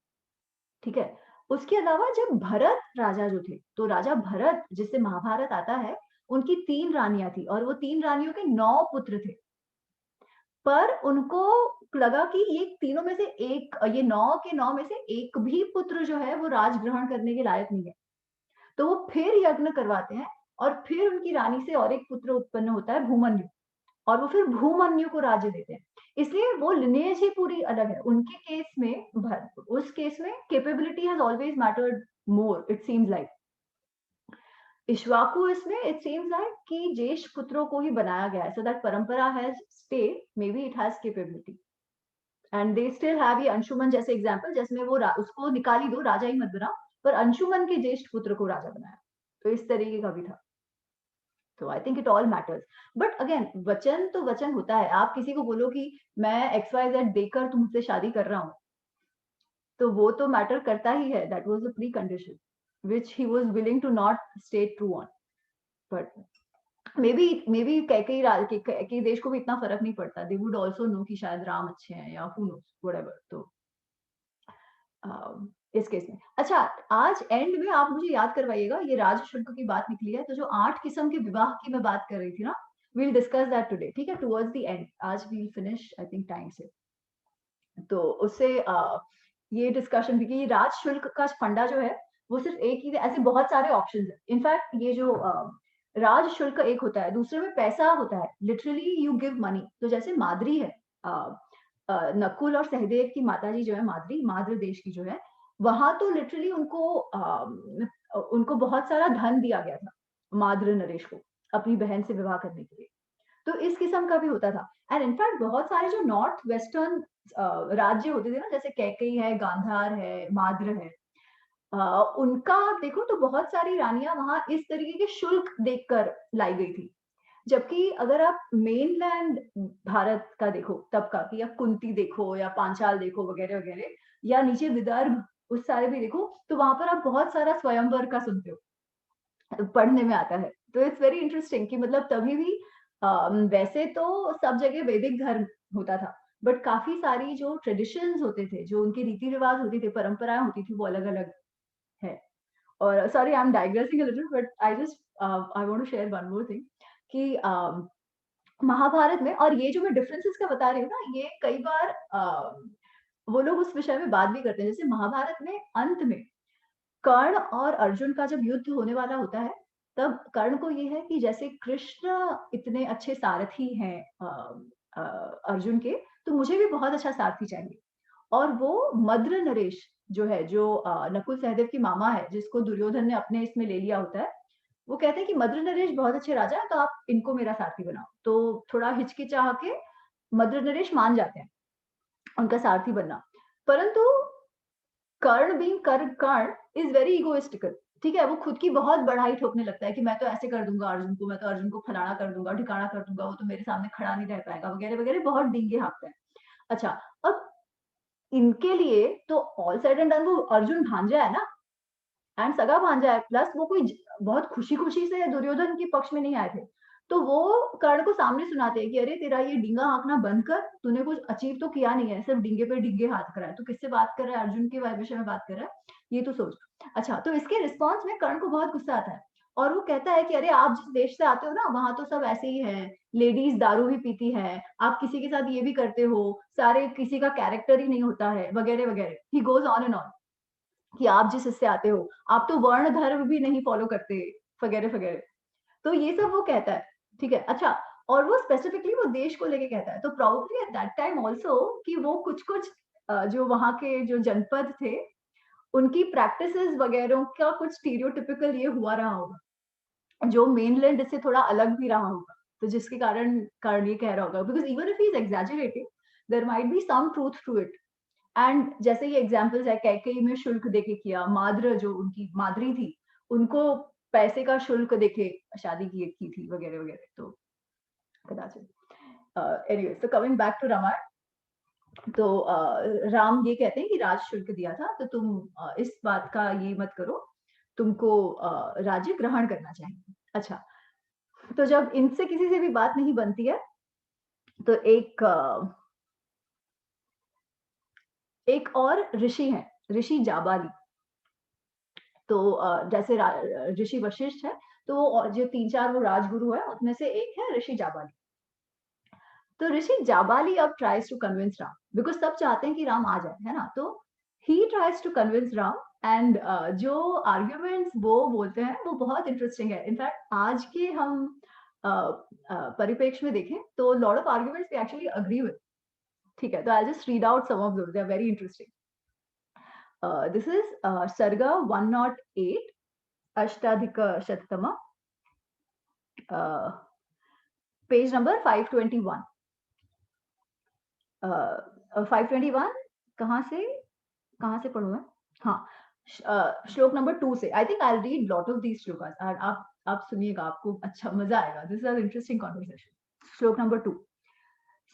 ठीक है? उसके अलावा जब भरत राजा जो थे, तो राजा भरत जिससे महाभारत आता है, उनकी 3 रानियाँ थी और वो 3 रानियों के 9 पुत्र थे। पर उनको लगा कि ये तीनों में से एक, ये 9 के 9 में से एक भी पुत्र जो है वो राज ग्रहण करने के लायक नहीं है। तो वो फिर यज्ञ करवाते हैं और फिर उनकी रानी से और एक पुत्र उत्पन्न होता है, भूमन्यु, और वो फिर भूमन्यु को राज्य देते हैं। इसलिए वो लिनेज ही पूरी अलग है। उनके केस में, उस केस में capability has always mattered more, it seems like. Ikshvaku इसमें इट सीम्स लाइक कि ज्येष्ठ पुत्रों को ही बनाया गया है, सो दैट परंपरा has stayed, may be it has capability. And they still have ये अंशुमन जैसे एग्जांपल, जिसमें वो उसको निकाल ही दो, राजा ही मत बना, पर अंशुमन के ज्येष्ठ पुत्र को राजा बनाया। तो इस तरीके का भी था। तो I think it all matters. But again वचन तो वचन होता है। आप किसी को बोलो कि मैं XYZ देकर तुमसे शादी कर रहा हूँ, तो वो तो मैटर करता ही है। That was the precondition which he was willing to not stay true on. But maybe Kaikeyi देश को भी इतना फर्क नहीं पड़ता। दे वुड आल्सो नो कि शायद राम अच्छे हैं या हु नोस व्हाटएवर। तो इस केस में अच्छा, आज एंड में आप मुझे याद करवाइएगा, ये राज शुल्क की बात निकली है, तो जो 8 किस्म के विवाह की मैं बात कर रही थी ना, we'll discuss that today, ठीक है? टुवर्ड्स द एंड, आज we'll finish I think time से। तो उससे ये डिस्कशन भी कि राज शुल्क का फंडा जो है वो सिर्फ एक ही, ऐसे बहुत सारे ऑप्शंस है। इनफैक्ट ये जो राज शुल्क एक होता है, दूसरे में पैसा होता है, लिटरली यू गिव मनी। तो जैसे माद्री है, नकुल और सहदेव की माताजी जो है माद्री, माद्र देश की जो है, वहां तो लिटरली उनको बहुत सारा धन दिया गया था माद्र नरेश को अपनी बहन से विवाह करने के लिए। तो इस किस्म का भी होता था। एंड इनफैक्ट बहुत सारे जो नॉर्थ वेस्टर्न राज्य होते थे ना, जैसे कैकेयी है, गांधार है, माद्र है, उनका आप देखो तो बहुत सारी रानियां वहां इस तरीके के शुल्क देखकर लाई गई थी। जबकि अगर आप मेनलैंड भारत का देखो तब का, कि आप कुंती देखो या पांचाल देखो वगैरह वगैरह, या नीचे विदर्भ उस सारे भी देखो, तो वहां पर आप बहुत सारा स्वयंवर का सुनते हो, पढ़ने में आता है। तो इट्स वेरी इंटरेस्टिंग कि मतलब तभी भी वैसे तो सब जगह वैदिक धर्म होता था, बट काफी सारी जो ट्रेडिशंस होते थे, जो उनके रीति रिवाज होती थे, परंपराएं होती थी, वो अलग अलग है। और sorry I am digressing a little, but I just I want to share one more thing कि महाभारत में, और ये जो मैं डिफरेंसेस का बता रही हूँ ना, ये कई बार वो लोग उस विषय में बात भी करते हैं। जैसे महाभारत में अंत में कर्ण और अर्जुन का जब युद्ध होने वाला होता है, तब कर्ण को ये है कि जैसे कृष्ण इतने अच्छे सारथी हैं अर्जुन के, तो मुझे भी बहुत अच्छा सारथी चाहिए। और वो मद्र नरेश जो है, जो नकुल सहदेव की मामा है, जिसको दुर्योधन ने अपने इसमें ले लिया होता है, वो कहते हैं कि मद्र नरेश बहुत अच्छे राजा हैं, तो आप इनको मेरा सारथी बनाओ। तो थोड़ा हिचकिचाह के मद्र नरेश मान जाते हैं उनका सारथी बनना। परंतु कर्ण बीइंग कर्ण इज वेरी इगोइस्टिकल। ठीक है, वो खुद की बहुत बढ़ाई ठोकने लगता है कि मैं तो ऐसे कर दूंगा अर्जुन को, मैं तो अर्जुन को फलाना कर दूंगा, ठिकाना कर दूंगा, वो तो मेरे सामने खड़ा नहीं रह पाएगा, वगैरह वगैरह, बहुत डींगे हाँकता है। अच्छा, अब इनके लिए तो ऑल साइड एंड डन वो अर्जुन भांजा है ना, एंड सगा भांजा है, प्लस वो कोई बहुत खुशी खुशी से दुर्योधन के पक्ष में नहीं आए थे। तो वो कर्ण को सामने सुनाते हैं कि अरे तेरा ये डींगा हाँकना बंद कर, तूने कुछ अचीव तो किया नहीं है, सिर्फ डींगे पे डींगे हाथ करा है, तू किससे बात कर रहा है, अर्जुन के विषय में बात कर रहा है, ये तो सोच। अच्छा, तो इसके रिस्पॉन्स में कर्ण को बहुत गुस्सा आता है, और वो कहता है कि अरे आप जिस देश से आते हो ना, वहां तो सब ऐसे ही है, लेडीज दारू भी पीती है, आप किसी के साथ ये भी करते हो, सारे किसी का कैरेक्टर ही नहीं होता है, वगैरह वगैरह। ही गोज ऑन एंड ऑन कि आप जिस इससे आते हो, आप तो वर्ण धर्म भी नहीं फॉलो करते, वगैरह वगैरह। तो ये सब वो कहता है। ठीक है, अच्छा, और वो स्पेसिफिकली वो देश को लेके कहता है, तो probably at that time also कि वो कुछ कुछ जो वहां के जो जनपद थे, उनकी प्रैक्टिसेस वगैरह का कुछ स्टीरियोटिपिकल ये हुआ रहा होगा, जो मेनलैंड से थोड़ा अलग भी रहा होगा। तो जिसके कारण कारण ये कह रहा होगा, because even if he is exaggerating, there might be some truth to it. And जैसे ये एग्जाम्पल्स है, कैकेयी में शुल्क देके किया, माद्र जो उनकी माद्री थी, उनको पैसे का शुल्क देके शादी की थी, वगैरह वगैरह। तो कदाचित एनीवे, तो कमिंग बैक टू रामायण, तो राम ये कहते हैं कि राज शुल्क दिया था, तो तुम इस बात का ये मत करो, तुमको राज्य ग्रहण करना चाहिए। अच्छा, तो जब इनसे किसी से भी बात नहीं बनती है, तो एक और ऋषि है, ऋषि जाबाली। तो जैसे ऋषि वशिष्ठ है, तो जो 3-4 वो राजगुरु है, उसमें से एक है ऋषि जाबाली। तो ऋषि जाबाली अब tries to convince Ram, because सब चाहते हैं कि राम आ जाए, है ना। तो he tries to convince Ram, and जो आर्ग्यूमेंट्स वो बोलते हैं वो बहुत इंटरेस्टिंग है। इनफैक्ट आज के हम परिप्रेक्ष्य में देखें तो lot of arguments we actually agree with. ठीक है, तो I just read out some of those, they are very interesting. This is Sarga 108, Ashtadhika Shatatama, page number 521. 521 कहाँ से पढ़ूं मैं? हाँ, श्लोक नंबर 2 से। I think I read lot of these shlokas, और आप सुनिएगा, आपको अच्छा मजा आएगा। This is an interesting conversation. श्लोक नंबर 2,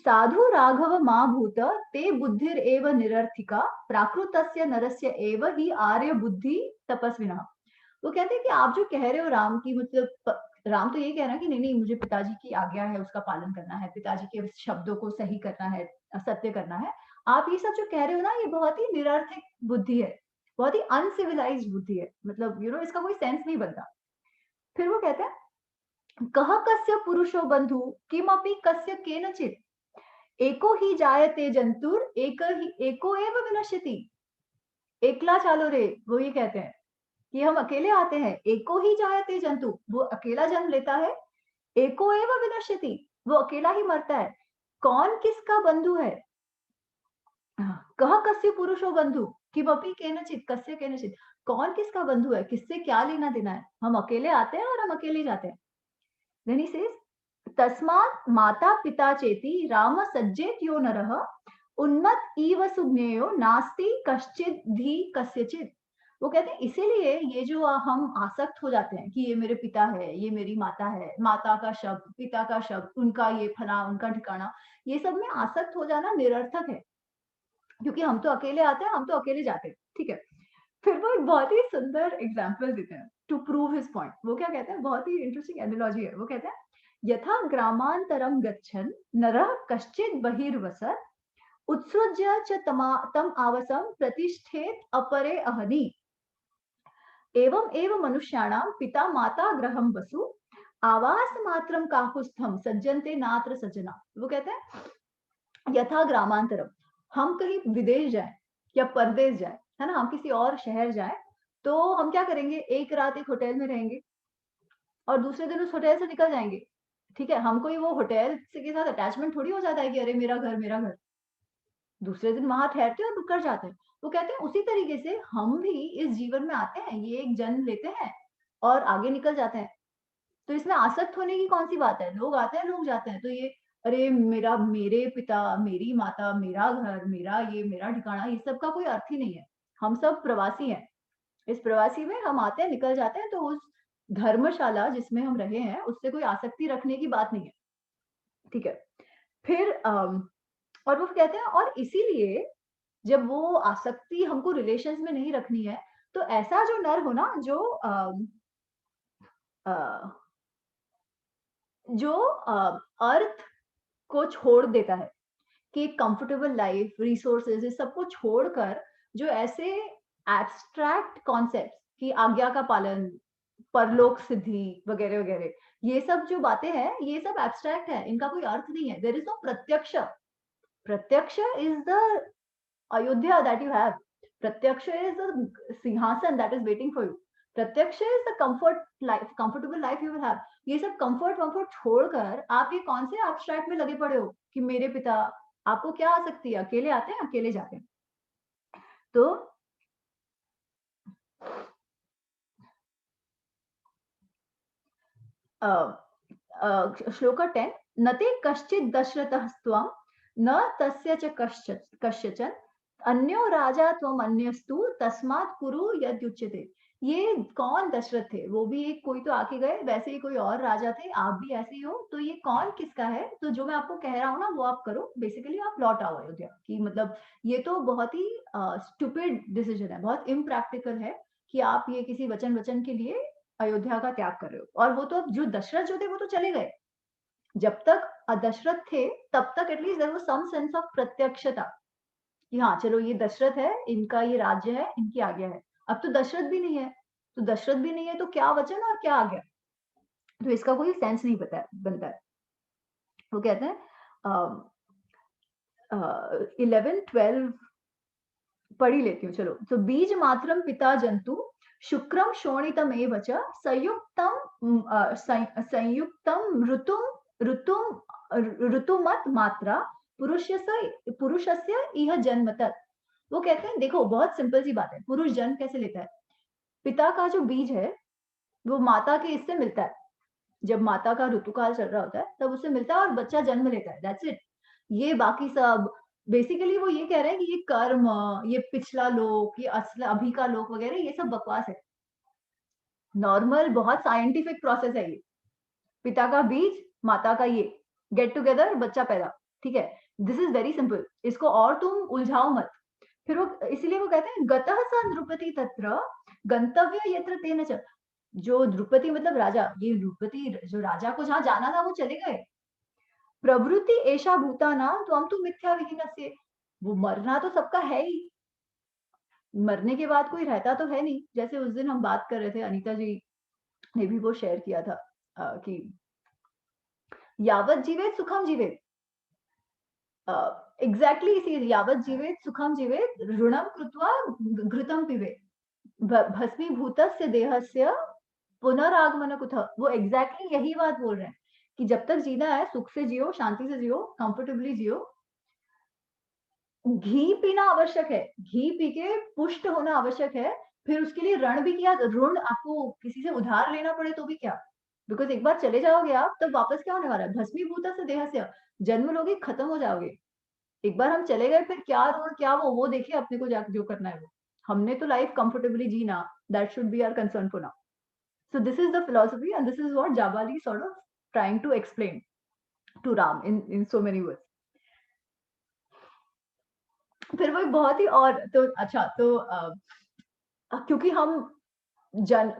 साधु राघव मा भूत ते बुद्धिर एव निरर्थिका, प्राकृतस्य नरस्य एव ही आर्य बुद्धि तपस्विनः। वो कहते हैं कि आप जो कह रहे हो राम की, मतलब राम तो ये कह रहा है कि नहीं नहीं, मुझे पिताजी की आज्ञा है, उसका पालन करना है, पिताजी के शब्दों को सही करना है, सत्य करना है। आप ये सब जो कह रहे हो ना, ये बहुत ही निरर्थक बुद्धि है, बहुत ही अनसिविलाइज्ड बुद्धि है, मतलब इसका कोई सेंस नहीं बनता। फिर वो कहते हैं, कह कस्य पुरुषो बंधु किमपि कस्य केनचित्, एको ही जायते जंतुर एको एव विनश्यति। एकला चालो रे, वो ये कहते हैं कि हम अकेले आते हैं। एको ही जायते जंतु, वो अकेला जन्म लेता है। एको एव विनश्यति, वो अकेला ही मरता है। कौन किसका बंधु है? कह कस्य पुरुषो बंधु किमपि केनचित कस्य केनचित, कौन किसका बंधु है, किससे क्या लेना देना है? हम अकेले आते हैं और हम अकेले जाते हैं। Then he says, तस्मात् माता पिता चेति राम सज्जेत यो नरः उन्मत्त इव सुज्ञेयो नास्ति कश्चित् धी कस्यचित्। वो कहते हैं इसीलिए ये जो हम आसक्त हो जाते हैं कि ये मेरे पिता है, ये मेरी माता है, माता का शब्द, पिता का शब्द, उनका ये फला, उनका ठिकाना, ये सब में आसक्त हो जाना निरर्थक है, क्योंकि हम तो अकेले आते हैं, हम तो अकेले जाते हैं, ठीक है। फिर वो एक बहुत ही सुंदर एग्जाम्पल देते हैं टू प्रूव हिज पॉइंट। वो क्या कहते हैं, बहुत ही इंटरेस्टिंग एनालॉजी है। वो कहते हैं यथा ग्रामांतरम गच्छन् नरः कश्चित् बहिर्वसत् उत्सृज्य च तम आवसं प्रतिष्ठेत अपरे अहनि एवं एव मनुष्याणां पिता माता गृहं वसु आवास मात्रम काकुस्थम सज्जन्ते नात्र सज्जना। वो कहते हैं यथा ग्रामांतरम, हम कहीं विदेश जाए या परदेश जाए, है ना, हम किसी और शहर जाए, तो हम क्या करेंगे, एक रात एक होटल में रहेंगे और दूसरे दिन उस होटल से निकल जाएंगे, ठीक है। हम कोई वो होटल से के साथ अटैचमेंट थोड़ी हो जाता है कि अरे मेरा घर मेरा घर, दूसरे दिन वहां ठहरते हैं और रुक कर जाते हैं। वो कहते हैं उसी तरीके से हम भी इस जीवन में आते हैं, ये एक जन्म लेते हैं और आगे निकल जाते हैं। तो इसमें आसक्त होने की कौन सी बात है, लोग आते हैं लोग जाते हैं। तो ये अरे मेरा, मेरे पिता, मेरी माता, मेरा घर, मेरा ये, मेरा ठिकाना, ये सब का कोई अर्थ ही नहीं है। हम सब प्रवासी हैं, इस प्रवासी में हम आते हैं निकल जाते हैं। तो उस धर्मशाला जिसमें हम रहे हैं उससे कोई आसक्ति रखने की बात नहीं है, ठीक है। फिर और वो कहते हैं और इसीलिए जब वो आसक्ति हमको रिलेशंस में नहीं रखनी है, तो ऐसा जो नर हो ना, जो अर्थ को छोड़ देता है कि कंफर्टेबल लाइफ, रिसोर्सेज, इस सबको छोड़कर जो ऐसे एब्स्ट्रैक्ट कॉन्सेप्ट्स की आज्ञा का पालन, परलोक सिद्धि वगैरह वगैरह, ये सब जो बातें हैं, ये सब एब्स्ट्रैक्ट है, इनका कोई अर्थ नहीं है। देयर इज नो प्रत्यक्ष। प्रत्यक्ष is the Ayodhya that you have. प्रत्यक्ष इज द सिंहासन that is waiting for you. प्रत्यक्ष is the comfort life, comfortable life you will have. ये सब कंफर्ट वंफर्ट छोड़कर आप ये कौन से एब्स्ट्रैक्ट में लगे पड़े हो कि मेरे पिता, आपको क्या आ सकती है, अकेले आते हैं अकेले जाते हैं। तो श्लोक 10, नते कश्चित् दशरथः त्वं न तस्य च कश्चन अन्यो राजा त्वम अन्यस्तु तस्मात् कुरु यद्युच्यते। ये कौन दशरथ थे, वो भी एक कोई तो आके गए, वैसे ही कोई और राजा थे, आप भी ऐसे ही हो। तो ये कौन किसका है, तो जो मैं आपको कह रहा हूँ ना वो आप करो। बेसिकली आप लौट आओ अयोध्या की, मतलब ये तो बहुत ही स्टूपिड डिसीजन है, बहुत इम्प्रैक्टिकल है कि आप ये किसी वचन के लिए अयोध्या का त्याग कर रहे हो। और वो तो जो दशरथ जो थे वो तो चले गए, जब तक दशरथ थे तब तक at least there was some sense of प्रत्यक्षता कि हाँ चलो ये दशरथ है, इनका ये राज्य है, इनकी आज्ञा है। अब तो दशरथ भी नहीं है, तो दशरथ भी नहीं है तो क्या वचन और क्या आज्ञा, तो इसका कोई सेंस नहीं बनता है। वो कहते हैं 11-12 पढ़ी लेती हूँ, चलो। तो बीज मात्रम पिता जंतु शुक्रम शोणितमेव च संयुक्तम ऋतुमत मात्रा पुरुषस्य इह जन्मतत्। वो कहते हैं देखो बहुत सिंपल सी बात है, पुरुष जन्म कैसे लेता है, पिता का जो बीज है वो माता के इससे मिलता है, जब माता का ऋतुकाल चल रहा होता है तब उससे मिलता है और बच्चा जन्म लेता है, दैट्स इट। ये बाकी सब बेसिकली वो ये कह रहे हैं कि ये कर्म, ये पिछला लोक, ये असला अभी का लोक वगैरह, ये सब बकवास है। नॉर्मल बहुत साइंटिफिक प्रोसेस है ये, पिता का बीज, माता का ये गेट टुगेदर, बच्चा पैदा, ठीक है। दिस इज वेरी सिंपल, इसको और तुम उलझाओ मत। फिर वो इसलिए वो कहते हैं गतः स नृपति तत्र गंतव्य यत्र तेन च। जो द्रुपति मतलब राजा, ये द्रुपति जो राजा को जहां जाना था वो चले गए। प्रवृत्ति ऐसा भूताना तो हम तो मिथ्या विहीनस्य, वो मरना तो सबका है ही, मरने के बाद कोई रहता तो है नहीं। जैसे उस दिन हम बात कर रहे थे, अनीता जी ने भी वो शेयर किया था कि यावत जीवेत सुखम जीवेत, एग्जैक्टली इसी यावत जीवेत सुखम जीवेत ऋणम कृत्वा घृतम पिबेत। भस्मीभूतस्य देहस्य पुनरागमन कुतः, वो एग्जैक्टली यही बात बोल रहे हैं कि जब तक जीना है सुख से जियो, शांति से जियो, कंफर्टेबली जियो। घी पीना आवश्यक है, घी पी के पुष्ट होना आवश्यक है, फिर उसके लिए ऋण भी किया, ऋण आपको किसी से उधार लेना पड़े तो भी क्या, बिकॉज एक बार चले जाओगे आप तब वापस क्या होने वाला है, भस्मीभूतस्य देहस्य, जन्म लोगे खत्म हो जाओगे। एक बार हम चले गए फिर क्या ऋण क्या वो देखिए अपने को जो करना है वो, हमने तो लाइफ कंफर्टेबली जीना, that should be our concern for now. So this is the philosophy and this is what Jabali sort of trying to explain to Ram in so many words. फिर वो एक बहुत ही और तो अच्छा तो क्योंकि हम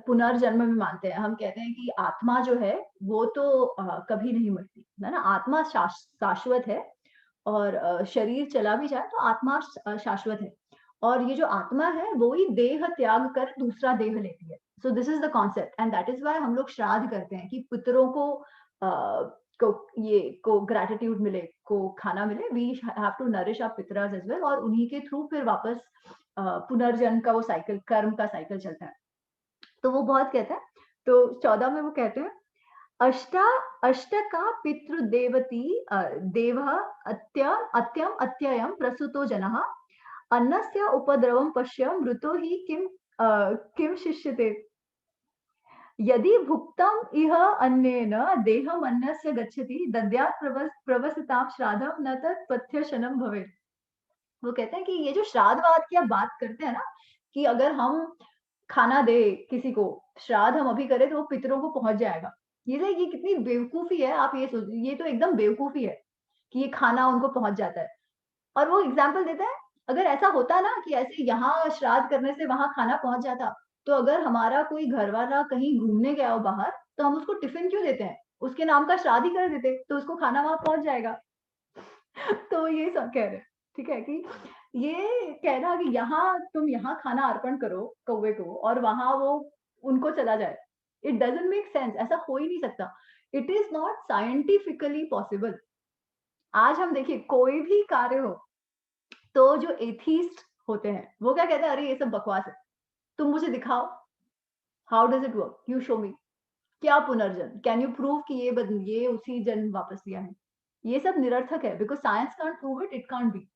पुनर्जन्म में मानते हैं, हम कहते हैं कि आत्मा जो है वो तो कभी नहीं मरती है ना, आत्मा शाश्वत है और शरीर चला भी जाए तो आत्मा शाश्वत है, और ये जो आत्मा है वो ही देह त्याग कर दूसरा देह लेती है। So this is the concept and that is why हम लोग श्राद्ध करते हैं कि पितरों को को ग्रेटिट्यूड मिले, को खाना मिले, we have to nourish our पितरास एज वेल, और उन्हीं के थ्रू फिर वापस पुनर्जन्म का वो साइकिल, कर्म का साइकिल चलता है। तो वो बहुत कहते हैं, तो 14 में वो कहते हैं अष्टका पितृदेवती देवः अत्यम अत्ययम प्रसूतो जनः अन्नस्य उपद्रवं पश्य मृतो हि किम शिष्यते यदि भुक्तम इह अन्नेन देहम अन्नस्य गच्छति दद्यात् प्रवसतां श्राद्धम न तत् पथ्यशनम भवेत्। वो कहते हैं कि ये जो श्राद्धवाद की आप बात करते हैं ना, कि अगर हम खाना दे किसी को, श्राद्ध हम अभी करें तो वो पितरों को पहुंच जाएगा, ये कितनी बेवकूफी है, आप ये सोच, ये तो एकदम बेवकूफी है कि ये खाना उनको पहुंच जाता है। और वो एग्जाम्पल देता है, अगर ऐसा होता ना कि ऐसे यहाँ श्राद्ध करने से वहां खाना पहुंच जाता, तो अगर हमारा कोई घर वाला कहीं घूमने गया हो बाहर तो हम उसको टिफिन क्यों देते हैं, उसके नाम का श्राद्ध ही कर देते तो उसको खाना वहां पहुंच जाएगा। तो ये सब कह रहे हैं, ठीक है, कि ये कहना कि यहाँ तुम यहाँ खाना अर्पण करो कौवे को और वहां वो उनको चला जाए, इट डजंट मेक सेंस, ऐसा हो ही नहीं सकता, it is not scientifically possible. आज हम देखिए कोई भी कार्य हो तो जो एथीस्ट होते हैं वो क्या कहते हैं, अरे ये सब बकवास है, तुम मुझे दिखाओ, how does it work, you show मी, क्या पुनर्जन्म, कैन यू प्रूव कि ये उसी जन्म वापस लिया है, ये सब निरर्थक है, because science can't prove it, it can't be.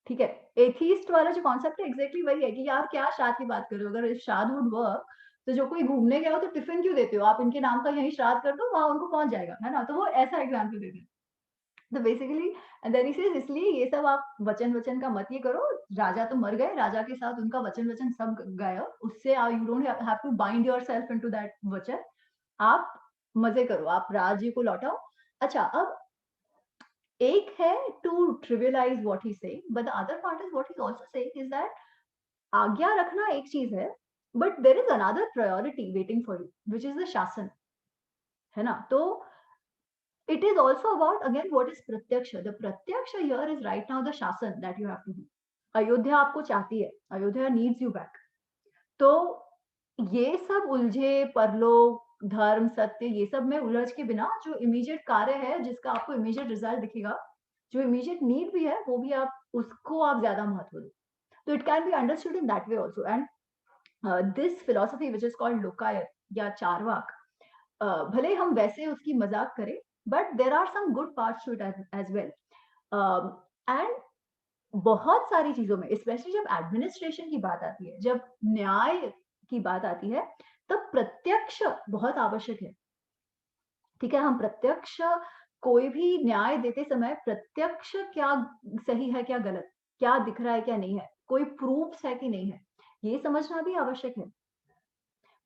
ठीक है, एथीस्ट वाला जो कॉन्सेप्ट है एग्जैक्टली वही है कि यार क्या श्राद्ध की बात कर रहे हो, अगर श्राद्ध वुड वर्क तो जो कोई घूमने गया हो तो टिफिन क्यों देते हो, आप इनके नाम का यही श्राद्ध कर दो, वहां उनको पहुंच जाएगा, है ना, तो वो ऐसा एग्जाम्पल देते हैं। तो basically and then he says, इसलिए ये सब आप वचन वचन का मत ये करो, राजा तो मर गए, राजा के साथ उनका वचन वचन सब गया, उससे you don't have to bind yourself into that vachan, आप मजे करो, आप राज्य को लौटाओ। अच्छा, अब एक है to trivialise what he say, but the other part is what he also saying is that आज्ञा रखना एक चीज है, but there is another priority waiting for you which is the shasan, है ना। तो it is also about again what is pratyaksha, the pratyaksha here is right now the shasan that you have to do। Ayodhya आपको चाहती है, Ayodhya needs you back, तो ये सब उलझे परलोक धर्म सत्य ये सब में उलझ के बिना जो इमीडिएट कार्य है जिसका आपको इमीडिएट रिजल्ट दिखेगा, जो इमीडिएट नीड भी है वो भी आप उसको आप ज्यादा महत्व दो, तो it can be understood in that way also. And this philosophy which is called Lokayata या चारवाक, भले हम वैसे उसकी मजाक करें but there are some good parts to it as well. And बहुत सारी चीजों में स्पेशली जब एडमिनिस्ट्रेशन की बात आती है, जब न्याय की बात आती है, तब प्रत्यक्ष बहुत आवश्यक है। ठीक है, हम प्रत्यक्ष कोई भी न्याय देते समय प्रत्यक्ष क्या सही है क्या गलत, क्या दिख रहा है क्या नहीं है, कोई प्रूफ्स है कि नहीं है, ये समझना भी आवश्यक है।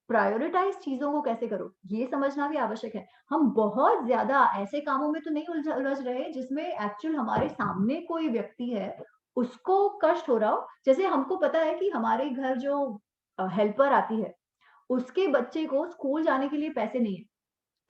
प्रायोरिटाइज चीजों को कैसे करो ये समझना भी आवश्यक है। हम बहुत ज्यादा ऐसे कामों में तो नहीं उलझ रहे जिसमें एक्चुअल हमारे सामने कोई व्यक्ति है उसको कष्ट हो रहा हो, जैसे हमको पता है कि हमारे घर जो हेल्पर आती है उसके बच्चे को स्कूल जाने के लिए पैसे नहीं है,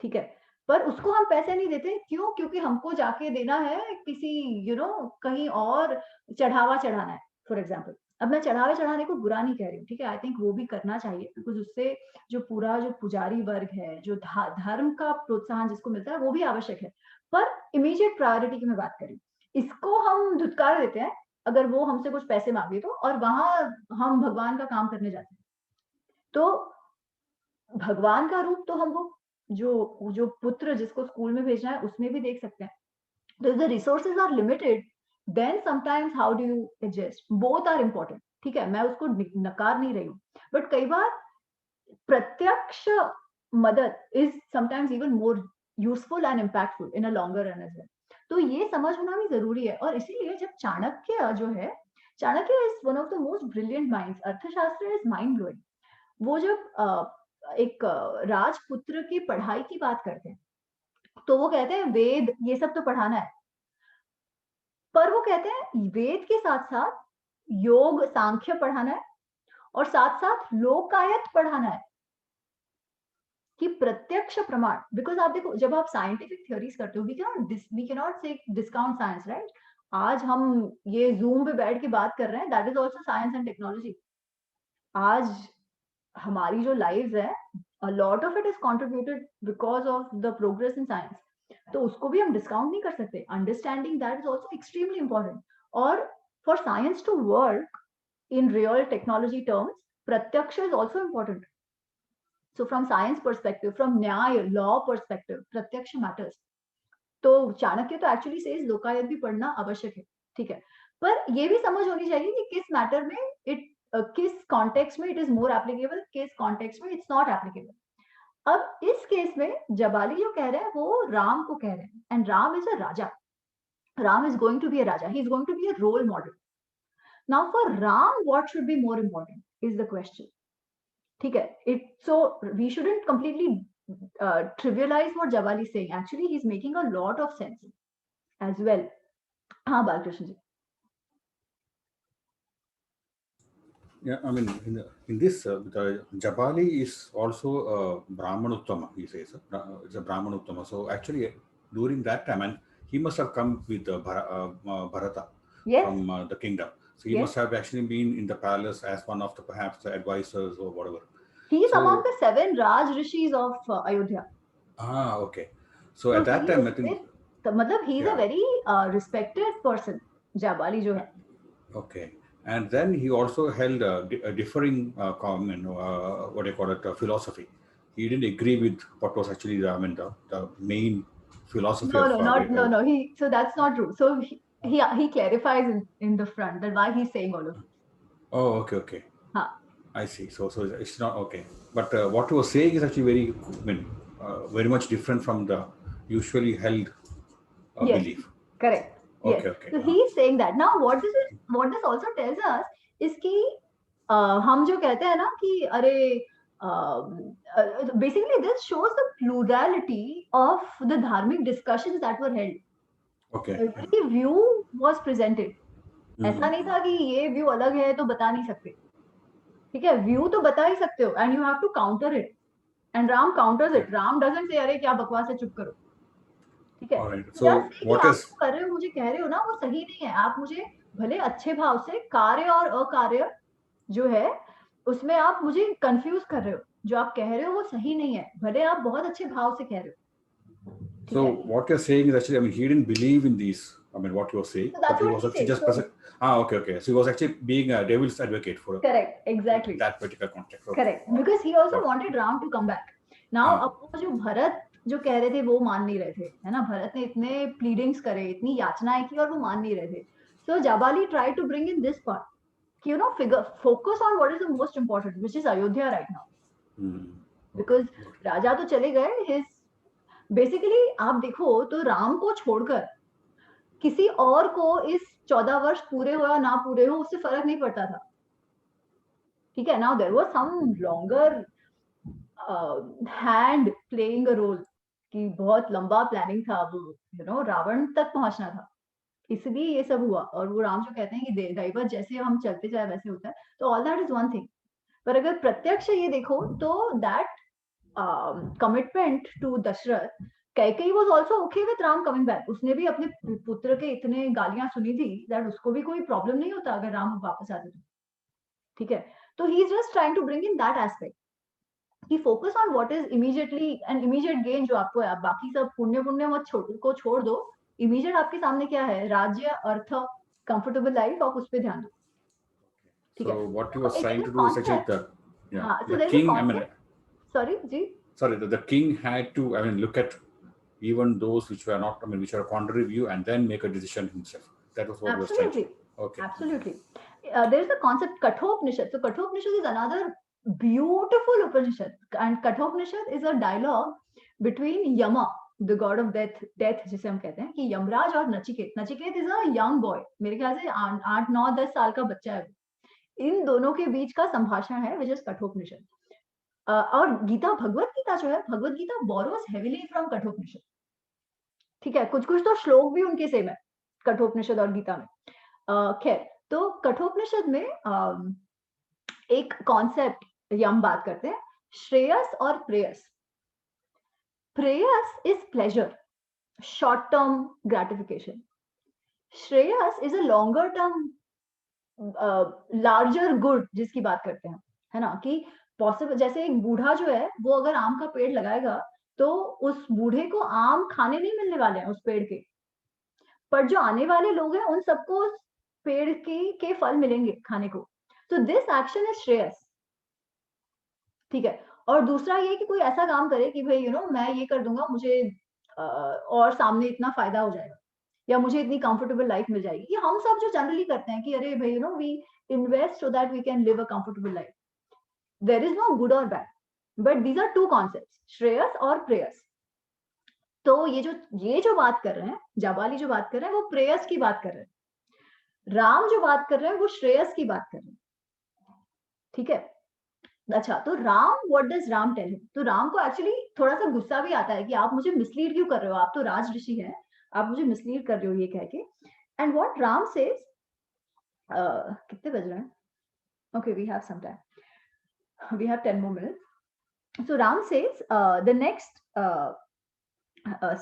ठीक है, पर उसको हम पैसे नहीं देते, क्यों, क्योंकि हमको जाके देना है किसी कहीं और चढ़ावा चढ़ाना है फॉर एग्जाम्पल। अब मैं चढ़ावे चढ़ाने को बुरा नहीं कह रही हूँ, ठीक है, आई थिंक वो भी करना चाहिए बिकॉज उससे जो पूरा जो पुजारी वर्ग है, जो धर्म का प्रोत्साहन जिसको मिलता है वो भी आवश्यक है, पर इमीडिएट प्रायोरिटी की मैं बात करी, इसको हम धुतकार देते हैं अगर वो हमसे कुछ पैसे मांगे तो, और वहां हम भगवान का काम करने जाते हैं। तो भगवान का रूप तो हम वो जो पुत्र जिसको स्कूल में भेजना है उसमें भी देख सकते हैं. तो if the resources are limited, then sometimes how do you adjust? Both are important. ठीक है, मैं उसको नकार नहीं रही हूँ, बट कई बार प्रत्यक्ष मदद is sometimes even more useful and impactful in a longer run as well. तो ये समझ होना भी जरूरी है. और इसीलिए जब चाणक्य जो है, Chanakya is one of the most brilliant minds. अर्थशास्त्र is mind blowing. वो जब एक राजपुत्र की पढ़ाई की बात करते हैं, तो वो कहते हैं वेद ये सब तो पढ़ाना है, पर वो कहते हैं वेद के साथ साथ योग सांख्य पढ़ाना है और साथ साथ लोकायत पढ़ाना है कि प्रत्यक्ष प्रमाण. बिकॉज आप देखो, जब आप साइंटिफिक थ्योरीज करते हो, वी कैन नॉट से डिस्काउंट साइंस, राइट? आज हम ये जूम पे बैठ के बात कर रहे हैं, that is also science and technology. आज हमारी जो लाइव्स है, a lot of it is contributed because of the progress in science. तो उसको भी हम डिस्काउंट नहीं कर सकते. Understanding that is also extremely important. और for science to work in real technology terms, pratyaksha is also important. So from science perspective, from न्याय law perspective, pratyaksha matters. तो चाणक्य तो एक्चुअली सेज लोकायत भी पढ़ना आवश्यक है, ठीक है, पर ये भी समझ होनी चाहिए कि किस मैटर में इट किस कॉन्टेक्स्ट में इट इज मोर एप्लीकेबल, किस कॉन्टेक्स्ट में इट्स नॉट एप्लीकेबल. अब इस केस में जबाली जो कह रहे हैं वो राम को कह रहे हैं, and Ram is a raja. Ram is going to be a raja, he is going to be a role model. Now for Ram, what should be more important is the question. ठीक है, so we shouldn't completely trivialize what Jawali is saying. Actually, he's making a lot of sense as well. हाँ बालकृष्ण जी. Yeah, I mean, in this, the Jabali is also a Brahmanuttama, he says. It's a Brahmanuttama. So actually, during that time, and he must have come with Bharata Yes. from the kingdom. So he Yes. must have actually been in the palace as one of the perhaps the advisors or whatever. He is among the 7 Raj Rishis of Ayodhya. Ah, okay. So at that time, I think. मतलब he is a very respected person, Jabali जो है. Okay. And then he also held a differing what do you call it, philosophy. He didn't agree with what was actually the main philosophy of No. So that's not true. So he clarifies in the front that why he's saying all of this. Oh, okay. Huh. I see. So it's not okay. But what he was saying is actually very much different from the usually held yes. belief. Correct. Yes. Okay. So he's saying that. Now what this also tells us is कि हम जो कहते हैं ना कि अरे basically this shows the plurality of the dharmic discussions that were held. Okay. Every view was presented. ऐसा नहीं था कि ये व्यू अलग है तो बता नहीं सकते. ठीक है, व्यू तो बता ही सकते हो, and you have to counter it, and Ram counters it. Ram doesn't say अरे क्या बकवास है, चुप करो. ठीक है, so what is कर रहे हो, मुझे कह रहे हो ना वो सही नहीं है, आप मुझे भले अच्छे भाव से कार्य और अकार्य जो है उसमें आप मुझे कंफ्यूज कर रहे हो. जो आप कह रहे हो वो सही नहीं है, भले आप बहुत अच्छे भाव से कह रहे हो. So what you're saying is actually, I mean, he didn't believe in these. I mean, what you were saying, so but he was actually just present. Okay. So he was actually being a devil's advocate for correct, exactly that particular context. Okay. Correct, because he also wanted Ram to come back. Now अब वो जो भरत जो कह रहे थे वो मान नहीं रहे थे, है ना. भरत ने इतने प्लीडिंग्स करे, इतनी याचनाएं की और वो मान नहीं रहे थे. So Jabali tried to bring in this part, you know, focus on what is the most important, which is Ayodhya right now. Because राजा तो चले गए, his basically आप देखो तो राम को छोड़कर किसी और को इस 14 वर्ष पूरे हो या ना पूरे हो उससे फर्क नहीं पड़ता था. ठीक है. Now there was some longer hand playing a role कि बहुत लंबा प्लानिंग था, वो यू नो रावण तक पहुंचना था, इसलिए ये सब हुआ. और वो राम जो कहते हैं कि दैवत जैसे हम चलते जाए वैसे होता है, तो all that is one thing. पर अगर प्रत्यक्ष ये देखो तो that commitment to Dasharath, Kaikeyi was also okay with Ram coming back. उसने भी अपने पुत्र के इतने गालियां सुनी थी दैट उसको भी कोई प्रॉब्लम नहीं होता अगर राम वापस आते तो. ठीक है, तो he is just trying to bring in that aspect कि focus on what is immediately and immediate gain जो आपको है. आप बाकी सब पुण्य मत छोड़ दो. इमीडिएट आपके सामने क्या है, राज्य, अर्थ, कंफर्टेबल लाइफ, आप उस पे ध्यान दो. ठीक है. So what he was trying to do is actually Yeah, हाँ, so the there is a king, I mean, concept. Sorry, ji. sorry, the king had to, I mean, look at even those which were not, I mean, which are contrary view, and then make a decision himself. That was what he was trying to. Absolutely. Okay. Absolutely. There is a concept Kathopanishad. So Kathopanishad is another beautiful Upanishad, and Kathopanishad is a dialogue between Yama, the god of death जिसे हम कहते हैं, कि यमराज और Nachiket. Nachiket is a young boy, मेरे ख्याल से 8-9-10 साल का बच्चा है. इन दोनों के बीच का संभाषण है, which is कठोपनिषद. और गीता, भगवत गीता जो है, Bhagavad Gita borrows heavily from Kathopanishad. ठीक है, कुछ कुछ तो श्लोक भी उनके सेम है कठोपनिषद और गीता में. खैर, तो कठोपनिषद में एक कॉन्सेप्ट हम बात करते हैं, श्रेयस और प्रेयस. प्रेयस is pleasure, short term gratification. श्रेयस is a longer term larger good जिसकी बात करते हैं, है ना, कि पॉसिबल, जैसे एक बूढ़ा जो है वो अगर आम का पेड़ लगाएगा तो उस बूढ़े को आम खाने नहीं मिलने वाले हैं उस पेड़ के, पर जो आने वाले लोग हैं उन सबको उस पेड़ के फल मिलेंगे खाने को. तो दिस एक्शन इज श्रेयस. ठीक है. और दूसरा ये कि कोई ऐसा काम करे कि भाई मैं ये कर दूंगा, मुझे और सामने इतना फायदा हो जाएगा, या मुझे इतनी कंफर्टेबल लाइफ मिल जाएगी. ये हम सब जो जनरली करते हैं कि अरे भाई we invest so that we can live a comfortable life. There is no good और bad, but these are two concepts, shreyas और प्रेयस. तो ये जो बात कर रहे हैं, जाबाली जो बात कर रहे हैं, वो प्रेयस की बात कर रहे हैं. राम जो बात कर रहे हैं वो श्रेयस की बात कर रहे हैं. ठीक है. अच्छा, तो Ram, what does Ram tell him? तो राम को एक्चुअली थोड़ा सा गुस्सा भी आता है कि आप मुझे मिसलीड क्यों कर रहे हो, आप तो राज ऋषि हैं, आप मुझे मिसलीड कर रहे हो, ये कह के. एंड व्हाट राम सेज, कितने बज रहे हैं? Okay, we have some time, we have 10 more minutes. So Ram says, the next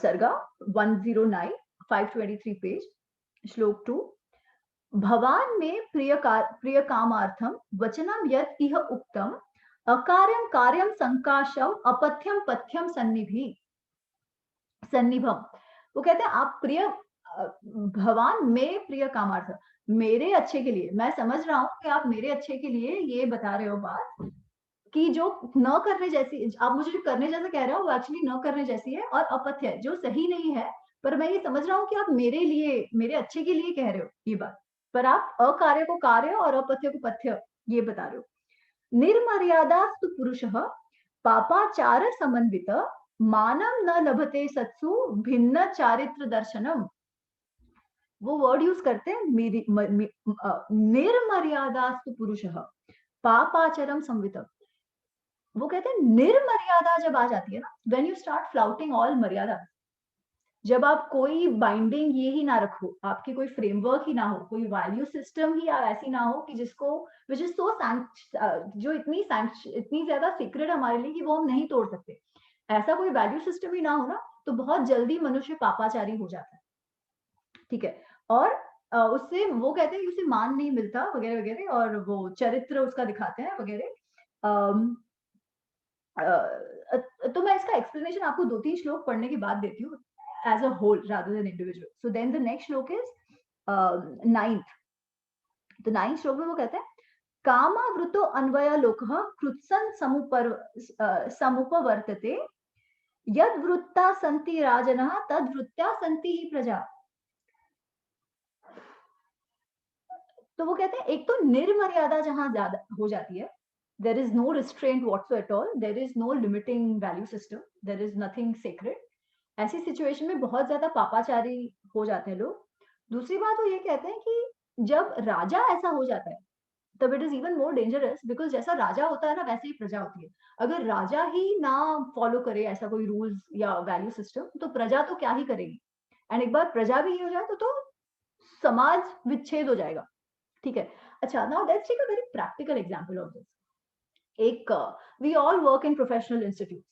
Sarga 109, 523 page, श्लोक 2, भवान में प्रिय कामार्थम वचनम यत् इह उक्तम अकार्यम कार्यम संकाशम अपथ्यम पथ्यम सन्निभम. वो कहते हैं आप प्रिय, भवान में प्रिय कामार्थ, मेरे अच्छे के लिए, मैं समझ रहा हूं कि आप मेरे अच्छे के लिए ये बता रहे हो बात कि जो न करने जैसी, आप मुझे जो करने जैसा कह रहे हो वो एक्चुअली न करने जैसी है, और अपथ्य है जो सही नहीं है, पर मैं ये समझ रहा हूँ कि आप मेरे लिए, मेरे अच्छे के लिए कह रहे हो ये बात, पर आप अकार्य को कार्य और अपथ्य को पथ्य ये बता रहे हो. निर्मर्यादास्तु पुरुषः पापाचार समन्वित मानम न लभते सत्सु भिन्न चारित्र दर्शनम. वो वर्ड यूज करते हैं निर्मर्यादास्तु पुरुषः पापाचरम संवितम. वो कहते हैं निर्मर्यादा जब आ जाती है ना, when you start flouting all मर्यादा, जब आप कोई बाइंडिंग ये ही ना रखो, आपकी कोई फ्रेमवर्क ही ना हो, कोई वैल्यू सिस्टम ही ऐसी ना हो कि जिसको, विच इज सो जो इतनी ज्यादा सीक्रेट हमारे लिए कि वो हम नहीं तोड़ सकते, ऐसा कोई वैल्यू सिस्टम ही ना हो ना, तो बहुत जल्दी मनुष्य पापाचारी हो जाता है. ठीक है. और उससे वो कहते हैं कि उसे मान नहीं मिलता वगैरह वगैरह, और वो चरित्र उसका दिखाते हैं वगैरह. तो मैं इसका एक्सप्लेनेशन आपको 2-3 श्लोक पढ़ने के बाद देती हूँ, as a whole rather than individual. So then the next श्लोक is 9th. तो 9th श्लोक में वो कहते हैं, कामावृतो अन्वय लोकः कृत्सन समुपवर्तते यद वृत्ता सन्ति राजनः तद वृत्त्या सन्ति ही प्रजा. तो वो कहते हैं एक तो निर्मर्यादा जहां ज्यादा हो जाती है, there is no restraint whatsoever at all, there is no limiting value system, there is nothing sacred. ऐसी सिचुएशन में बहुत ज्यादा पापाचारी हो जाते हैं लोग. दूसरी बात वो ये कहते हैं कि जब राजा ऐसा हो जाता है तब it is even more dangerous, because जैसा राजा होता है ना वैसे ही प्रजा होती है. अगर राजा ही ना फॉलो करे ऐसा कोई रूल्स या वैल्यू सिस्टम, तो प्रजा तो क्या ही करेगी. एंड एक बार प्रजा भी ये हो जाए तो समाज विच्छेद हो जाएगा. ठीक है. अच्छा, now let's take a very practical example of this. एक we all work in professional institute,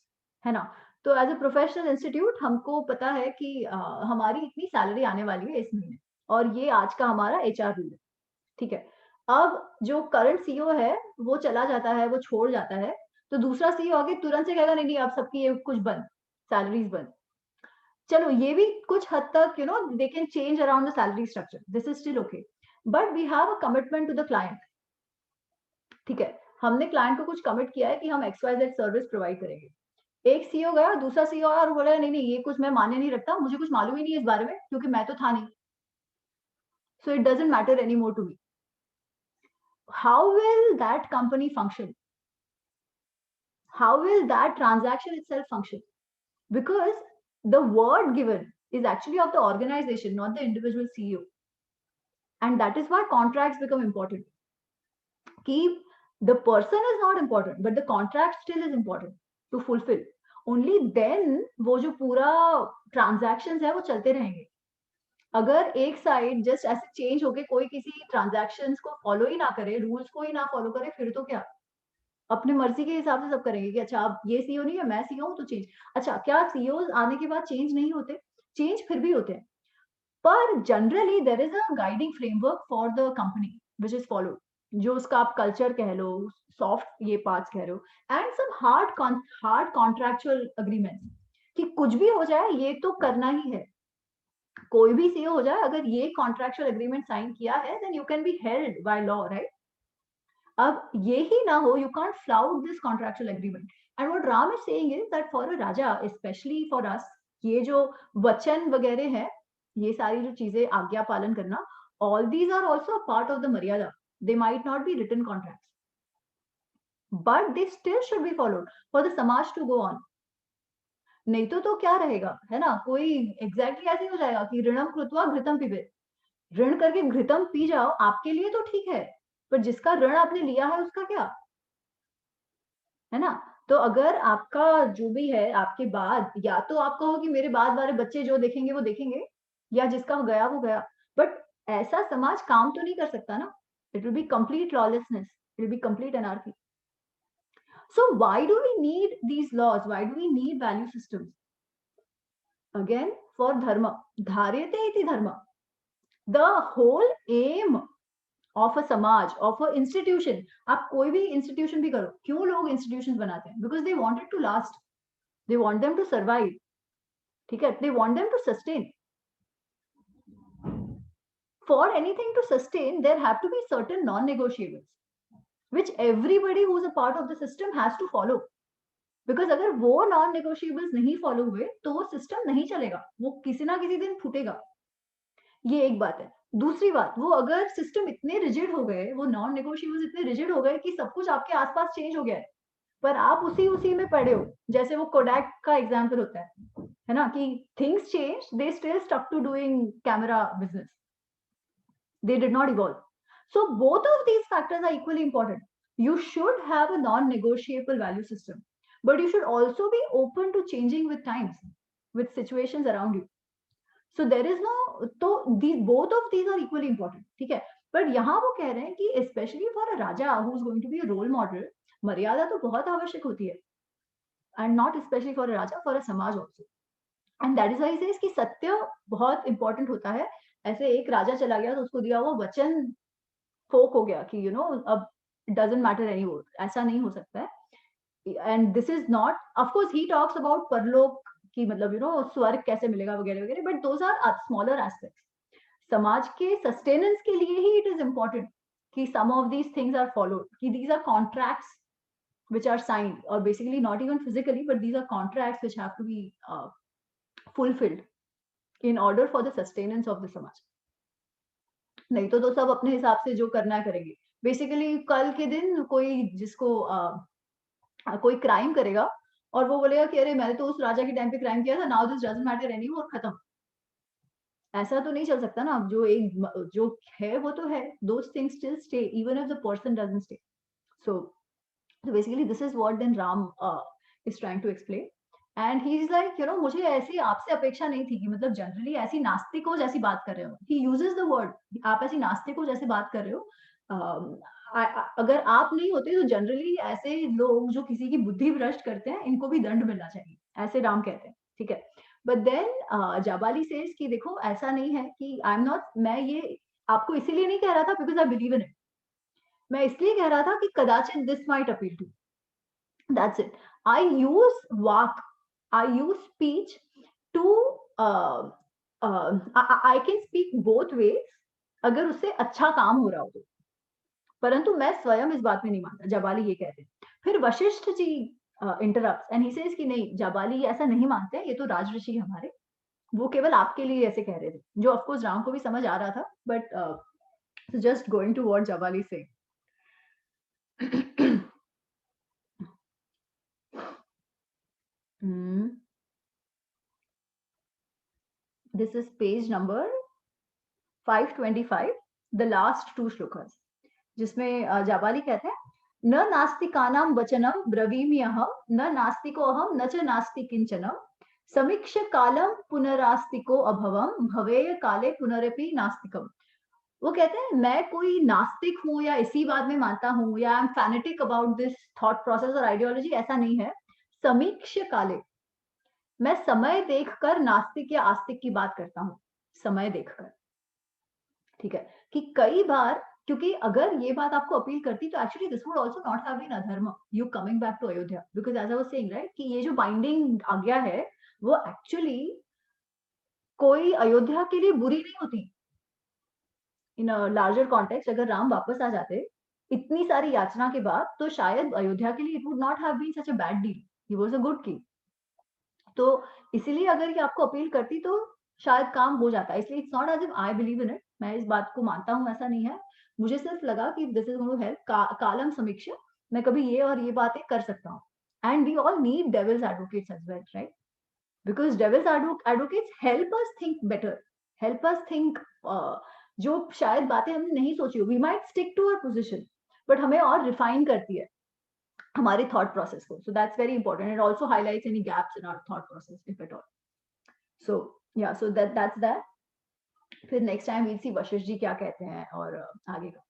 है ना. तो एज अ प्रोफेशनल इंस्टीट्यूट हमको पता है कि हमारी इतनी सैलरी आने वाली है इस महीने, और ये आज का हमारा HR रूल है. ठीक है. अब जो करंट CEO है वो चला जाता है, वो छोड़ जाता है, तो दूसरा CEO आके तुरंत से कहेगा नहीं नहीं अब सबकी ये कुछ बंद, सैलरीज बंद. चलो ये भी कुछ हद तक they can change around the salary structure, this is still okay, but we have a commitment to the client. ठीक है. हमने क्लाइंट को कुछ कमिट किया है कि हम XYZ सर्विस प्रोवाइड करेंगे, एक सीईओ गया, दूसरा सीईओ और बोला नहीं नहीं ये कुछ मैं मान्य नहीं रखता, मुझे कुछ मालूम ही नहीं है इस बारे में क्योंकि मैं तो था नहीं, so it doesn't matter anymore to me. How will that company function? How will that transaction itself function? Because the word given is actually of the organization, not the individual CEO. And that is why contracts become important. Keep the person is not important, but the contract still is important to fulfill. Only then वो जो पूरा transactions है वो चलते रहेंगे. अगर एक side just ऐसे चेंज होके कोई किसी ट्रांजैक्शंस को फॉलो ही ना करे, रूल्स को ही ना फॉलो करे, फिर तो क्या, अपनी मर्जी के हिसाब से सब करेंगे कि अच्छा अब ये सीईओ नहीं है, मैं सीईओ हूं तो चेंज. अच्छा, क्या सीईओ आने के बाद चेंज नहीं होते? चेंज फिर भी होते हैं, पर generally there is a guiding framework for the company which is followed, जो उसका आप कल्चर कह लो, सॉफ्ट ये पार्ट्स कह लो, and some hard contractual agreements कि कुछ भी हो जाए ये तो करना ही है. कोई भी सीईओ हो जाए, अगर ये कॉन्ट्रैक्चुअल एग्रीमेंट साइन किया है then you can be held by law, right? अब ये ही ना हो, you can't flout this contractual agreement. And what Ram is saying is that for a raja, specially for us, ये जो वचन वगैरह है, ये सारी जो चीजें, आज्ञा पालन करना, all these are also a part of the maryada. They might not be written contracts, but they still should be followed for the samaj to go on. नहीं तो क्या रहेगा, है ना? कोई एग्जैक्टली ऐसे हो जाएगा कि ऋणम कृत्वा घृतम पिबेत. ऋण करके घृतम पी जाओ, आपके लिए तो ठीक है, पर जिसका ऋण आपने लिया है उसका क्या, है ना? तो अगर आपका जो भी है आपके बाद, या तो आप कहो कि मेरे बाद वाले बच्चे जो देखेंगे वो देखेंगे, या जिसका गया वो गया, बट ऐसा समाज काम तो नहीं कर सकता ना. It will be complete lawlessness, it will be complete anarchy. So why do we need these laws? Why do we need value systems? Again, for dharma, dharyate iti dharma. The whole aim of a samaj, of a institution, आप कोई भी institution भी करो, क्यों लोग institutions बनाते हैं? Because they want it to last, they want them to survive, ठीक है? They want them to sustain. For anything to sustain, there have to be certain non-negotiables, which everybody who is a part of the system has to follow. Because अगर वो non negotiables नहीं follow हुए तो वो system नहीं चलेगा, वो किसी ना किसी दिन फूटेगा. ये एक बात है. दूसरी बात, वो अगर सिस्टम इतने रिजिड हो गए, वो नॉन नेगोशिएबल्स इतने रिजिड हो गए कि सब कुछ आपके आसपास चेंज हो गया है, पर आप उसी में पड़े हो, जैसे वो कोडैक का एग्जांपल होता है ना, कि things change, they still stuck to doing camera business, they did not evolve. So both of these factors are equally important. You should have a non-negotiable value system, but you should also be open to changing with times, with situations around you. So there is no, तो these both of these are equally important, ठीक है? But यहाँ वो कह रहे हैं कि especially for a raja who is going to be a role model, मर्यादा तो बहुत आवश्यक होती है, and not especially for a raja, for a समाज also. And that is why he says कि सत्य बहुत important होता है. ऐसे एक राजा चला गया तो उसको दिया हुआ वचन फोक हो गया कि अब doesn't matter anymore, ऐसा नहीं हो सकता है. And this is not, of course he talks about परलोक की, मतलब स्वर्ग कैसे मिलेगा वगैरह वगैरह, but those are smaller aspects. समाज के sustenance के लिए ही it is important कि some of these things are followed, कि these are contracts which are signed, or basically not even physically, but these are contracts which have to be fulfilled in order for the sustenance of the समाज. नहीं तो सब अपने हिसाब से जो करना है करेंगे. बेसिकली कल के दिन कोई जिसको कोई क्राइम करेगा और वो बोलेगा कि अरे मैंने तो उस राजा के टाइम पे क्राइम किया था, now this doesn't matter anymore, खत्म. ऐसा तो नहीं चल सकता ना. अब जो है वो तो है, those things still stay even if the person doesn't stay. So basically this is what then Ram is trying to explain. And he is like मुझे ऐसी आपसे अपेक्षा नहीं थी कि मतलब जनरली ऐसी नास्तिक हो जैसी बात कर रहे हो. ही यूजेस द वर्ड, आप ऐसी नास्तिक हो जैसे बात कर रहे हो. अगर आप नहीं होते तो जनरली ऐसे लोग जो किसी की बुद्धि भ्रष्ट करते हैं, इनको भी दंड मिलना चाहिए, ऐसे राम कहते हैं, ठीक है? बट देन जाबाली सेज कि देखो ऐसा नहीं है कि आई एम नॉट, मैं ये आपको इसीलिए नहीं कह रहा था because I believe in it. मैं इसलिए कह रहा था कि कदाचित this might appeal to. That's it. I use vak, I use speech too, I can speak both ways अगर उससे अच्छा काम हो रहा हो तो. परंतु मैं स्वयं इस बात में नहीं मानता, जाबाली ये कहते हैं। फिर Vashishtha ji interrupts and he says कि नहीं, जाबाली ऐसा नहीं मानते, ये तो राजऋषि हमारे, वो केवल आपके लिए ऐसे कह रहे थे, जो ऑफ कोर्स राम को भी समझ आ रहा था, but just going to what Jabali say. This is page number 525, the last two shlokas, जिसमें जाबाली कहते हैं, न नास्तिकानां वचनं ब्रवीम्यहं, न नास्तिको अहं, न च नास्ति किंचन, समीक्ष्य कालम पुनरास्तिको अभवम, भवेय काले पुनरपि नास्तिकम। वो कहते हैं मैं कोई नास्तिक हूँ या इसी बात में मानता हूँ या I am fanatic about this thought process और आइडियोलॉजी, ऐसा नहीं है। समीक्ष्य काले, मैं समय देखकर नास्तिक या आस्तिक की बात करता हूँ, समय देखकर, ठीक है, कि कई बार, क्योंकि अगर ये बात आपको अपील करती तो actually this would also not have been adharma, you coming back to Ayodhya, because as I was saying right, कि ये जो बाइंडिंग आज्ञा है वो एक्चुअली कोई अयोध्या के लिए बुरी नहीं होती। इन अ लार्जर कॉन्टेक्स्ट, अगर राम वापस आ जाते इतनी सारी याचना के बाद, तो शायद अयोध्या के लिए it would not have been such a bad deal, he was a good king. तो इसीलिए अगर ये आपको अपील करती तो शायद काम हो जाता, इसलिए it's not as if I believe in it, मैं इस बात को मानता हूँ, ऐसा नहीं है, मुझे सिर्फ लगा कि this is going to help, कालम समीक्षा, मैं कभी ये और ये बातें कर सकता हूँ। And we all need devil's advocates as well, right, because devil's advocates help us think better, help us think, जो शायद बातें हमने नहीं सोची, we might stick to our position, but हमें और रिफाइन करती है हमारे थॉट प्रोसेस को, so that's very important, it also highlights any gaps in our thought process if at all. So yeah, so that's that. फिर next time we'll सी वशिष्ठ जी क्या कहते हैं और आगे का।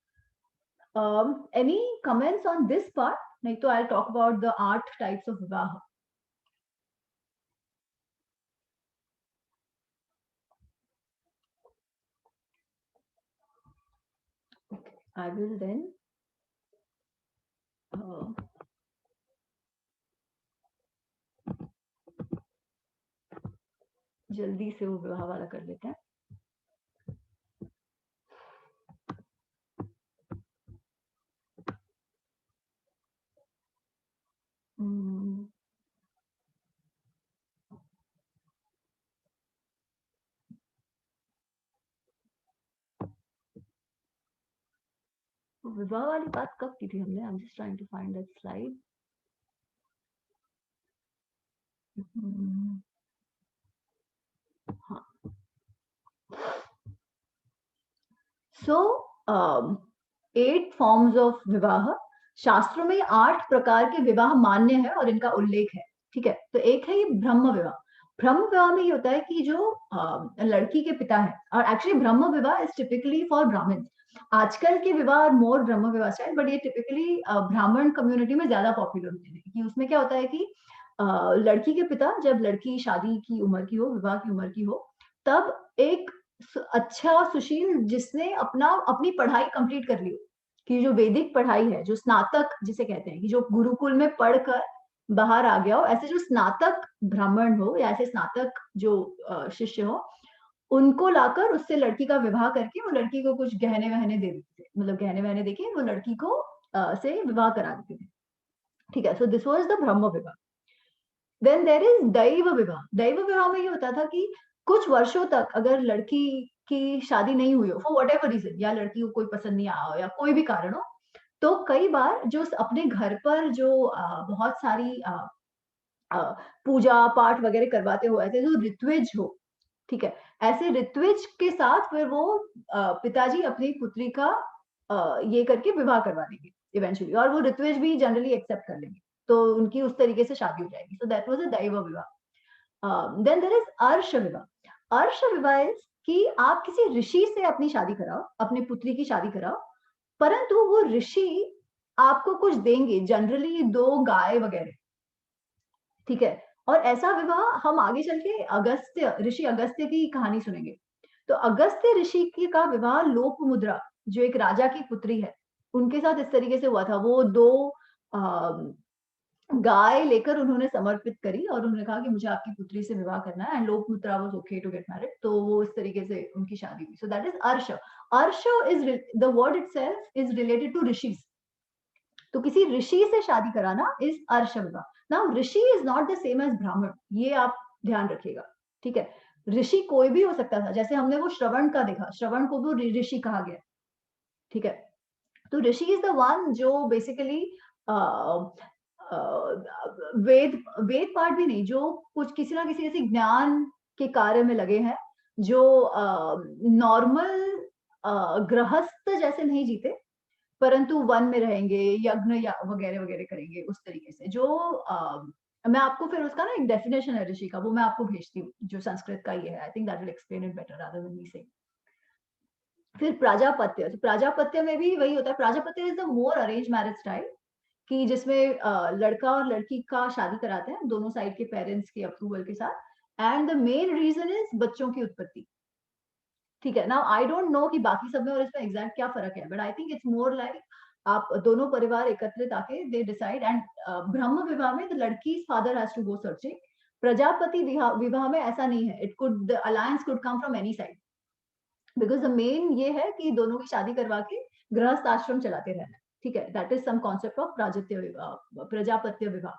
Any comments on this part? नहीं तो I talk about the 8 types of विवाह। I will then जल्दी से वो विवाह वाला कर लेते हैं। विवाह वाली बात कब की थी हमने? I am just trying to find that slide. हाँ, सो 8 फॉर्म्स ऑफ विवाह, शास्त्रों में 8 प्रकार के विवाह मान्य है और इनका उल्लेख है, ठीक है। तो एक है ये ब्रह्म विवाह। ब्रह्म विवाह में ये होता है कि जो लड़की के पिता है, और एक्चुअली ब्रह्म विवाह इज टिपिकली फॉर ब्राह्मण। आजकल के विवाह मोर ब्रह्म विवाह स्टाइल, बट ये टिपिकली ब्राह्मण कम्युनिटी में ज्यादा पॉपुलर होते हैं, कि उसमें क्या होता है कि लड़की के पिता, जब लड़की शादी की उम्र की हो, विवाह की उम्र की हो, तब एक अच्छा सुशील जिसने अपनी पढ़ाई कंप्लीट कर ली, कि जो वैदिक पढ़ाई है, जो स्नातक जिसे कहते हैं, कि जो गुरुकुल में पढ़कर बाहर आ गया हो, ऐसे जो स्नातक ब्राह्मण हो या ऐसे स्नातक जो शिष्य हो, उनको लाकर उससे लड़की का विवाह करके वो लड़की को कुछ गहने वहने दे देते थे, मतलब गहने वहने देके वो लड़की को से विवाह करा देते थे, ठीक है। सो दिस वाज द ब्रह्म विवाह। देन देयर इज दैव विवाह। दैव विवाह में ये होता था कि कुछ वर्षों तक अगर लड़की की शादी नहीं हुई हो फॉर व्हाटएवर रीजन, या लड़की को कोई पसंद नहीं आया हो या कोई भी कारण हो, तो कई बार जो अपने घर पर जो बहुत सारी पूजा पाठ वगैरह करवाते हो, ऐसे जो ऋत्विज हो, ठीक है, ऐसे ऋत्विज के साथ फिर वो पिताजी अपनी पुत्री का ये करके विवाह करवा देंगे इवेंचुअली, और वो ऋत्विज भी जनरली एक्सेप्ट कर लेंगे, तो उनकी उस तरीके से शादी हो जाएगी। सो दैट वाज अ दैव विवाह। देन देयर इज अर्ष विवाह। अर्ष विवाह इज कि आप किसी ऋषि से अपनी शादी कराओ, अपनी पुत्री की शादी कराओ, परंतु वो ऋषि आपको कुछ देंगे, जनरली 2 गाय वगैरह, ठीक है। और ऐसा विवाह हम आगे चल के अगस्त्य ऋषि अगस्त्य की कहानी सुनेंगे। तो अगस्त्य ऋषि की का विवाह लोपमुद्रा, जो एक राजा की पुत्री है, उनके साथ इस तरीके से हुआ था। वो 2 गाय लेकर उन्होंने समर्पित करी और उन्होंने कहा कि मुझे आपकी पुत्री से विवाह करना है, and Lokmudra was okay to get married, तो वो इस तरीके से उनकी शादी हुई. सो that is arsh. Arsh is the word itself is related to rishis. तो किसी ऋषि से शादी कराना is arsh vivah. Now rishi is not the same as Brahmin, ये आप ध्यान रखिएगा, ठीक है. ऋषि कोई भी हो सकता था, जैसे हमने वो श्रवण का देखा, श्रवण को भी ऋषि कहा गया, ठीक है. तो ऋषि इज द वन जो बेसिकली वेद पाठ भी नहीं, जो कुछ किसी ना किसी ऐसे ज्ञान के कार्य में लगे हैं, जो नॉर्मल गृहस्थ जैसे नहीं जीते, परंतु वन में रहेंगे, यज्ञ या वगैरह वगैरह करेंगे उस तरीके से. जो मैं आपको फिर उसका ना एक डेफिनेशन है ऋषि का, वो मैं आपको भेजती हूँ, जो संस्कृत का ये है. I think that will explain it better rather than me saying. फिर प्राजापत्य. तो प्राजापत्य में भी वही होता है. Prajapatya is the more arrange marriage style, कि जिसमें लड़का और लड़की का शादी कराते हैं दोनों साइड के पेरेंट्स के अप्रूवल के साथ, and the main reason is बच्चों की उत्पत्ति, ठीक है. नाउ आई डोंट नो कि बाकी सब में और इसमें एग्जैक्ट क्या फर्क है, but I think it's more like आप दोनों परिवार एकत्रित आके दे डिसाइड. एंड ब्रह्म विवाह में द लड़की father has to go searching. प्रजापति विवाह में ऐसा नहीं है. It could, the alliance could come from any side, because the main ये है कि दोनों की शादी करवा के गृहस्थ आश्रम चलाते रहना, ठीक है. That is some concept of prajapatya vivah.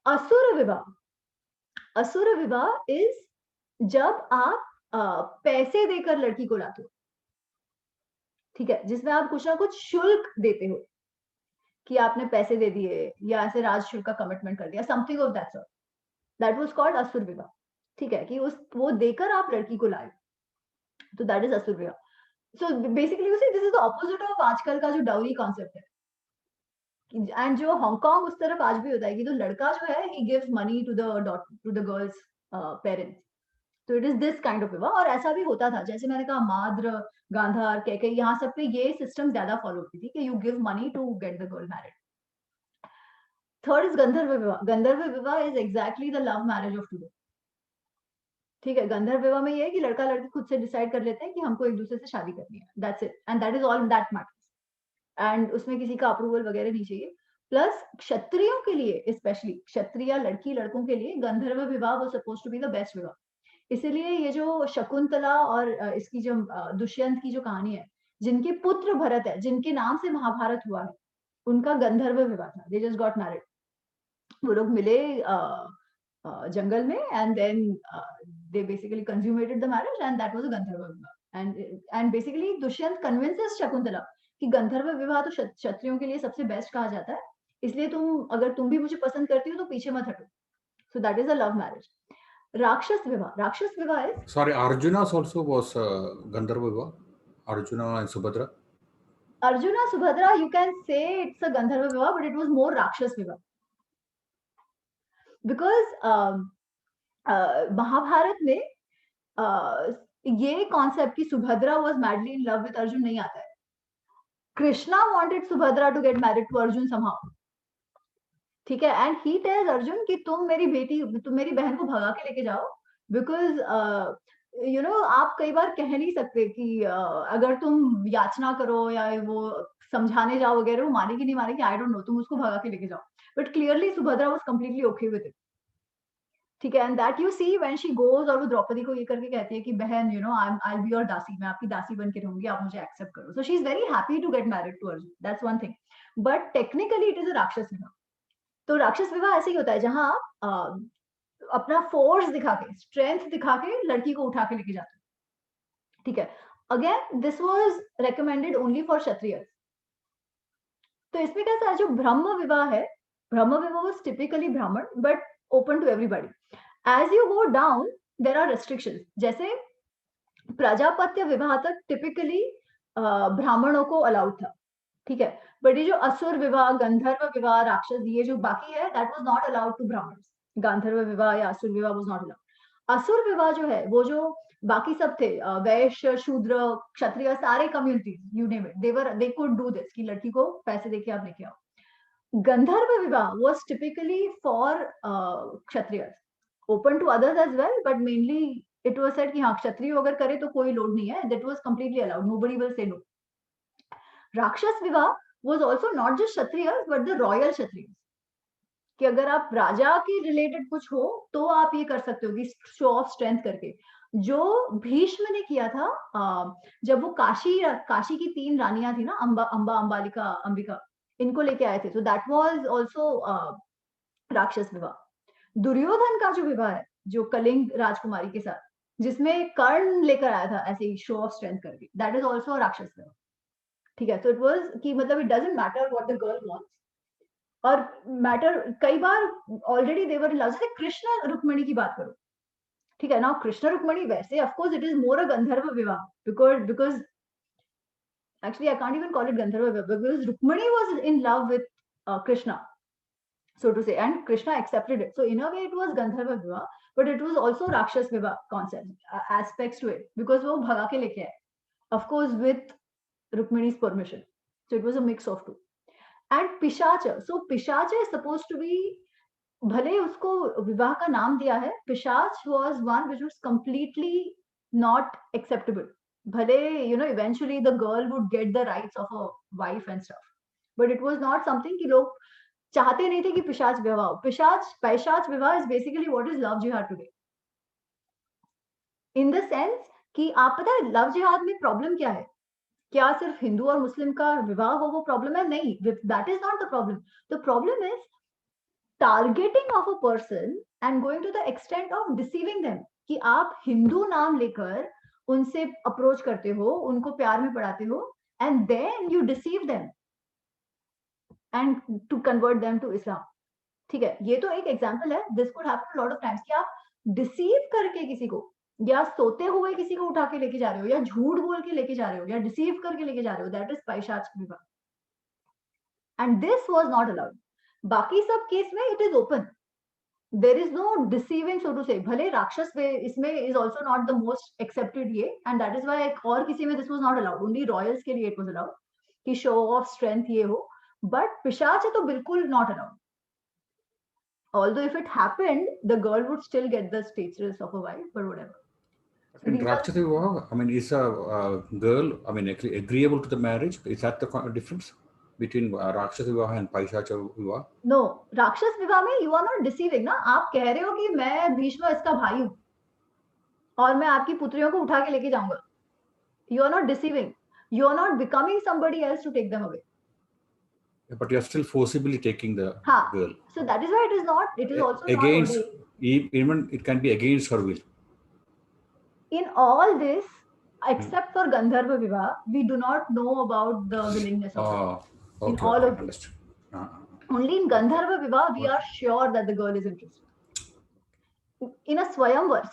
असुर विवाह. असुर विवाह इज जब आप पैसे देकर लड़की को लाते हो, ठीक है, जिसमें आप कुछ ना कुछ शुल्क देते हो, कि आपने पैसे दे दिए या ऐसे राज शुल्क का कमिटमेंट कर दिया, something of that sort. That was called असुर विवाह, ठीक है, कि उस वो देकर आप लड़की को लाए, तो दैट इज असुर विवाह. So basically you see this is the opposite of आजकल का जो डाउरी कॉन्सेप्ट है. एंड जो हांगकांग उस तरफ आज भी होता है कि जो लड़का जो है he gives money to the girl's parents. तो it is this kind of विवाह. और ऐसा भी होता था, जैसे मैंने कहा माद्र, गांधार, कैकेयी, यहाँ सब पे ये सिस्टम ज्यादा फॉलो होती थी कि you give money to get the girl married. Third is Gandharva vivah. Gandharva vivah is exactly the love marriage of today, ठीक है. गंधर्व विवाह में ये है कि लड़का लड़की खुद से डिसाइड कर लेते हैं कि हमको एक दूसरे से शादी करनी है, that's it, and that is all that matters. And उसमें किसी का अप्रूवल वगैरह नहीं चाहिए. प्लस क्षत्रियों के लिए, स्पेशली क्षत्रिय लड़की लड़कों के लिए गंधर्व विवाह वो suppose to be the best vivah. इसीलिए ये जो शकुंतला और इसकी जो दुष्यंत की जो कहानी है, जिनके पुत्र भरत है, जिनके नाम से महाभारत हुआ है, उनका गंधर्व विवाह था. They just got married. वो लोग मिले जंगल में, and then they basically consummated the marriage, and that was a Gandharva vivah. And basically Dushyant convinces Shakuntala कि गंधर्व विवाह तो क्षत्रियों के लिए सबसे बेस्ट कहा जाता है, इसलिए अगर तुम भी मुझे पसंद करती हो तो पीछे मत हटो. सो that is a love marriage. राक्षस विवाह. राक्षस विवाह is, sorry, Arjuna's also was Gandharva Vivaah. Arjuna and Subhadra. Arjuna Subhadra, you can say it's a Gandharva Vivaah, but it was more Rakshas Vivaah. Because Mahabharat में ये concept कि Subhadra was madly in love with Arjun नहीं आता है. Krishna wanted Subhadra to get married to Arjun somehow. ठीक है. And he tells Arjun कि तुम मेरी बहन को भगा के लेके जाओ, बिकॉज यू नो आप कई बार कह नहीं सकते कि अगर तुम याचना करो या वो समझाने जाओ वगैरह, वो मानेगी नहीं मानेगी, आई डोंट नो, तुम उसको भगा के लेके जाओ. But clearly Subhadra was completely okay with it, ठीक है. And that you see when she goes, और वो द्रौपदी को ये करके कहती है कि बहन you know I be your दासी, मैं आपकी दासी बन के रहूंगी, आप मुझे एक्सेप्ट करो. So she is very happy to get married to Arjun. That's one thing. But technically it is a Rakshasa vivah. तो राक्षस विवाह ऐसे ही होता है जहां आप अपना फोर्स दिखा के, स्ट्रेंथ दिखा के लड़की को उठा के लेके जाते हैं, ठीक है. Again this was recommended only for Kshatriyas. तो इसमें कैसा है, जो ब्रह्म विवाह है, Brahma vivah was typically Brahmin but open to everybody. As you go down there are restrictions. जैसे प्रजापत्य विवाह तक टिपिकली ब्राह्मणों को अलाउड था, ठीक है. बट ये जो असुर विवाह, गंधर्व विवाह, राक्षस, ये जो बाकी है, that was not allowed to Brahmins. गांधर्व विवाह या असुर विवाह वाज नॉट अलाउड. असुर विवाह जो है, वो जो बाकी सब थे, वैश्य, शूद्र, क्षत्रिय, सारे communities, you name it, they could do this, कि लड़की को पैसे देके आप लेके आओ. Gandharva vivah was typically for Kshatriyas, open to others as well, but mainly it was said कि हाँ, क्षत्रिय अगर करे तो कोई लोड नहीं है, that was completely allowed, nobody will say no. Rakshasa vivah was also not just Kshatriyas but the royal Kshatriyas. कि अगर आप राजा के रिलेटेड कुछ हो तो आप ये कर सकते हो कि शो ऑफ स्ट्रेंथ करके, जो भीष्म ने किया था जब वो काशी की 3 रानियां थी ना, अंबा, अंबालिका, अंबिका, इनको लेके आए थे, तो दैट वाज आल्सो राक्षस विवाह. दुर्योधन का जो विवाह है, जो कलिंग राजकुमारी के साथ, जिसमें कर्ण लेकर आया था ऐसे ही शो ऑफ स्ट्रेंथ करके, दैट इज आल्सो राक्षस विवाह. ठीक है, तो इट वाज कि मतलब it doesn't matter what the girl wants, और मैटर कई बार ऑलरेडी देवर इन लव. जैसे कृष्ण रुक्मिणी की बात करो, ठीक है ना, कृष्ण रुक्मिणी वैसे of course it is more a Gandharva vivah, because actually I can't even call it gandharva vivaha because Rukmini was in love with Krishna, so to say, and Krishna accepted it, so in a way it was gandharva vivaha, but it was also rakshas vivaha concept, aspects to it, because वो भगा के लेके आए, of course with Rukmini's permission, so it was a mix of two. And Pishacha, so Pishacha is supposed to be, भले उसको विवाह का नाम दिया है, Pishach was one which was completely not acceptable. भले eventually the girl would get the rights of a wife and stuff, but it was not something कि लोग चाहते नहीं थे कि पिशाच विवाह हो. पैशाच विवाह is basically what is love jihad today, in the sense कि आप पता है लव जिहाद में प्रॉब्लम क्या है, क्या सिर्फ हिंदू और मुस्लिम का विवाह हो वो प्रॉब्लम है? नहीं, that is not the problem. The problem is targeting of a person and going to the extent of deceiving them, कि आप हिंदू नाम लेकर उनसे अप्रोच करते हो, उनको प्यार में पढ़ाते हो, and then you deceive them and to convert them to Islam. ठीक है, ये तो एक एग्जांपल है. This could happen lot of times कि आप डिसीव करके किसी को, या सोते हुए किसी को उठा के लेके जा रहे हो, या झूठ बोल के लेके जा रहे हो, या डिसीव करके लेके जा रहे हो, that is Paishach vivah, and this was not allowed. बाकी सब केस में it is open, there is no deceiving, so to say. भले राक्षस इसमें is also not the most accepted ये, एंड दैट इज व्हाई और किसी में this was not allowed, only royals के लिए इट वाज अलाउड कि शो ऑफ स्ट्रेंथ ये हो, बट पिशाच है तो बिल्कुल not allowed. Although if it happened, the girl would still get the status of a wife, but whatever. In Rakshasa Vivaha, I mean, is a girl, I mean, actually agreeable to the marriage? Is that the difference between Rakshasa Vivaha and Paishacha Vivaha? No, Rakshas Vivaha में you are not deceiving ना. आप कह रहे हो कि मैं भीष्म इसका भाई हूँ और मैं आपकी पुत्रियों को उठा के लेके जाऊंगा. You are not deceiving. You are not becoming somebody else to take them away. But you are still forcibly taking the girl. So that is why it is not. It is also against, not even it can be against her will. In all this, except for Gandharva Vivaha, we do not know about the willingness of it. Okay, in all of this. Only in Gandharva Vivaha, we are sure that the girl is interested. In a Swayamvar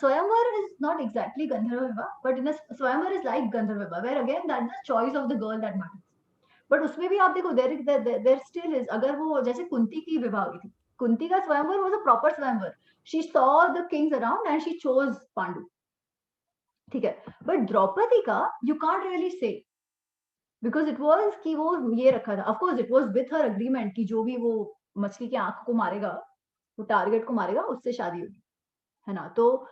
is not exactly Gandharva Vivaha, but in a Swayamvar is like Gandharva Vivaha, where again that's the choice of the girl that matters. But उसमें भी आप देखो there still is, अगर वो जैसे कुंती की विवाह हुई थी, कुंती का स्वयंवर वाज अ प्रॉपर स्वयंवर, she saw the Kings around and she chose Pandu. ठीक है, बट द्रौपदी का you can't really say, because it was कि वो ये रखा था, of course it was with her agreement कि जो भी वो मछली की आंख को मारेगा, वो टारगेट को मारेगा, उससे शादी होगी, है ना. तो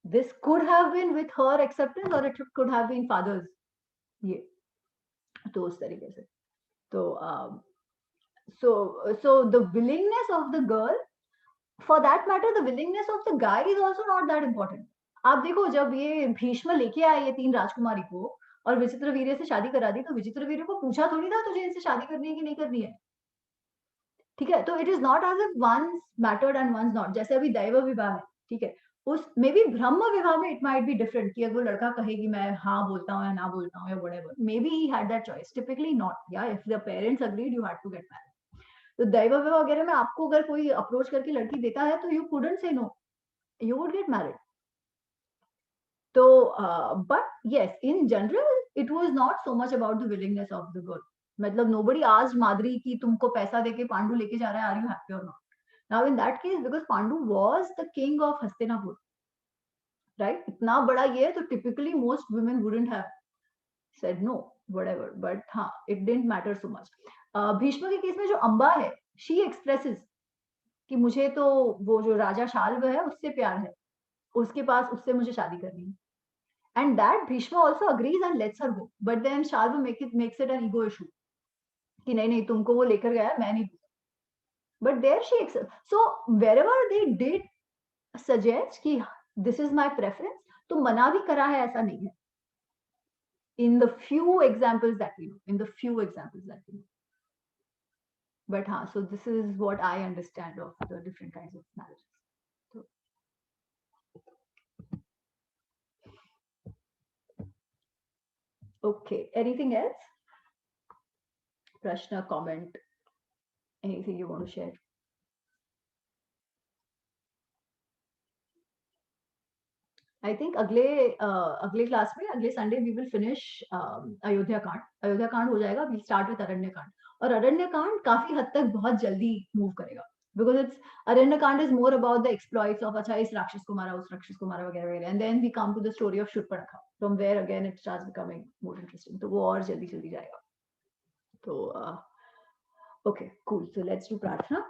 this could have been with her acceptance और it could have been father's, ये तो उस तरीके से. So the willingness of the girl, for that matter the willingness of the guy is also not that important. आप देखो जब ये भीष्म लेके आए ये 3 राजकुमारी को और विचित्रवीर्य से शादी करा दी, तो विचित्रवीर्य को पूछा थोड़ी था तुझे इनसे शादी करनी है कि नहीं करनी है. ठीक है, तो it is not as if once mattered and once not. जैसे अभी दैव विवाह है, ठीक है, उस मे बी ब्रह्म विवाह में इट माइट बी डिफरेंट कि अगर वो लड़का कहे कि मैं हाँ बोलता हूँ या ना बोलता हूँ या whatever, maybe he had that choice. Typically not. Yeah if the parents agreed you had to get married. तो दैव विवाह वगैरह में आपको अगर कोई अप्रोच करके लड़की देता है तो you couldn't say no, you would get married. तो but yes, in general it was not so much about the willingness of the girl. मतलब नोबडी आस्क्ड माद्री कि तुमको पैसा देके पांडु लेके जा रहा है, आर यू हैप्पी और not. Now in that case, because Pandu was the king of Hastinapur, right? इतना बड़ा ये, तो typically most women wouldn't have said no, whatever. But हाँ, it didn't matter so much. Bhishma के केस में जो अम्बा है, she expresses कि मुझे तो वो जो राजा शाल्व है उससे प्यार है, उसके पास उससे मुझे शादी करनी है. And that Bhishma also agrees and lets her go. But then Shalva makes it an ego issue. कि नहीं नहीं तुमको वो लेकर गया, मैं नहीं, but there she accepts. So wherever they did suggest कि this is my preference, तो मना भी करा है ऐसा नहीं है, in the few examples that we know, but हाँ, so this is what I understand of the different kinds of marriages. So, okay, anything else? Prashna, comment, anything you want to share? I think अगले class में, अगले Sunday we will finish Ayodhya कांड हो जाएगा, we'll start with अरण्य कांड, और अरण्य कांड काफी हद तक बहुत जल्दी मूव करेगा, because it's अरण्य कांड is more about the exploits of अच्छा इस राक्षस को मारा, उस राक्षस को मारा वगैरह वगैरह, and then we come to the story of Shurpanakha, from where again it starts becoming more interesting, तो वो और जल्दी जाएगा. तो okay, cool, so let's do प्रार्थना.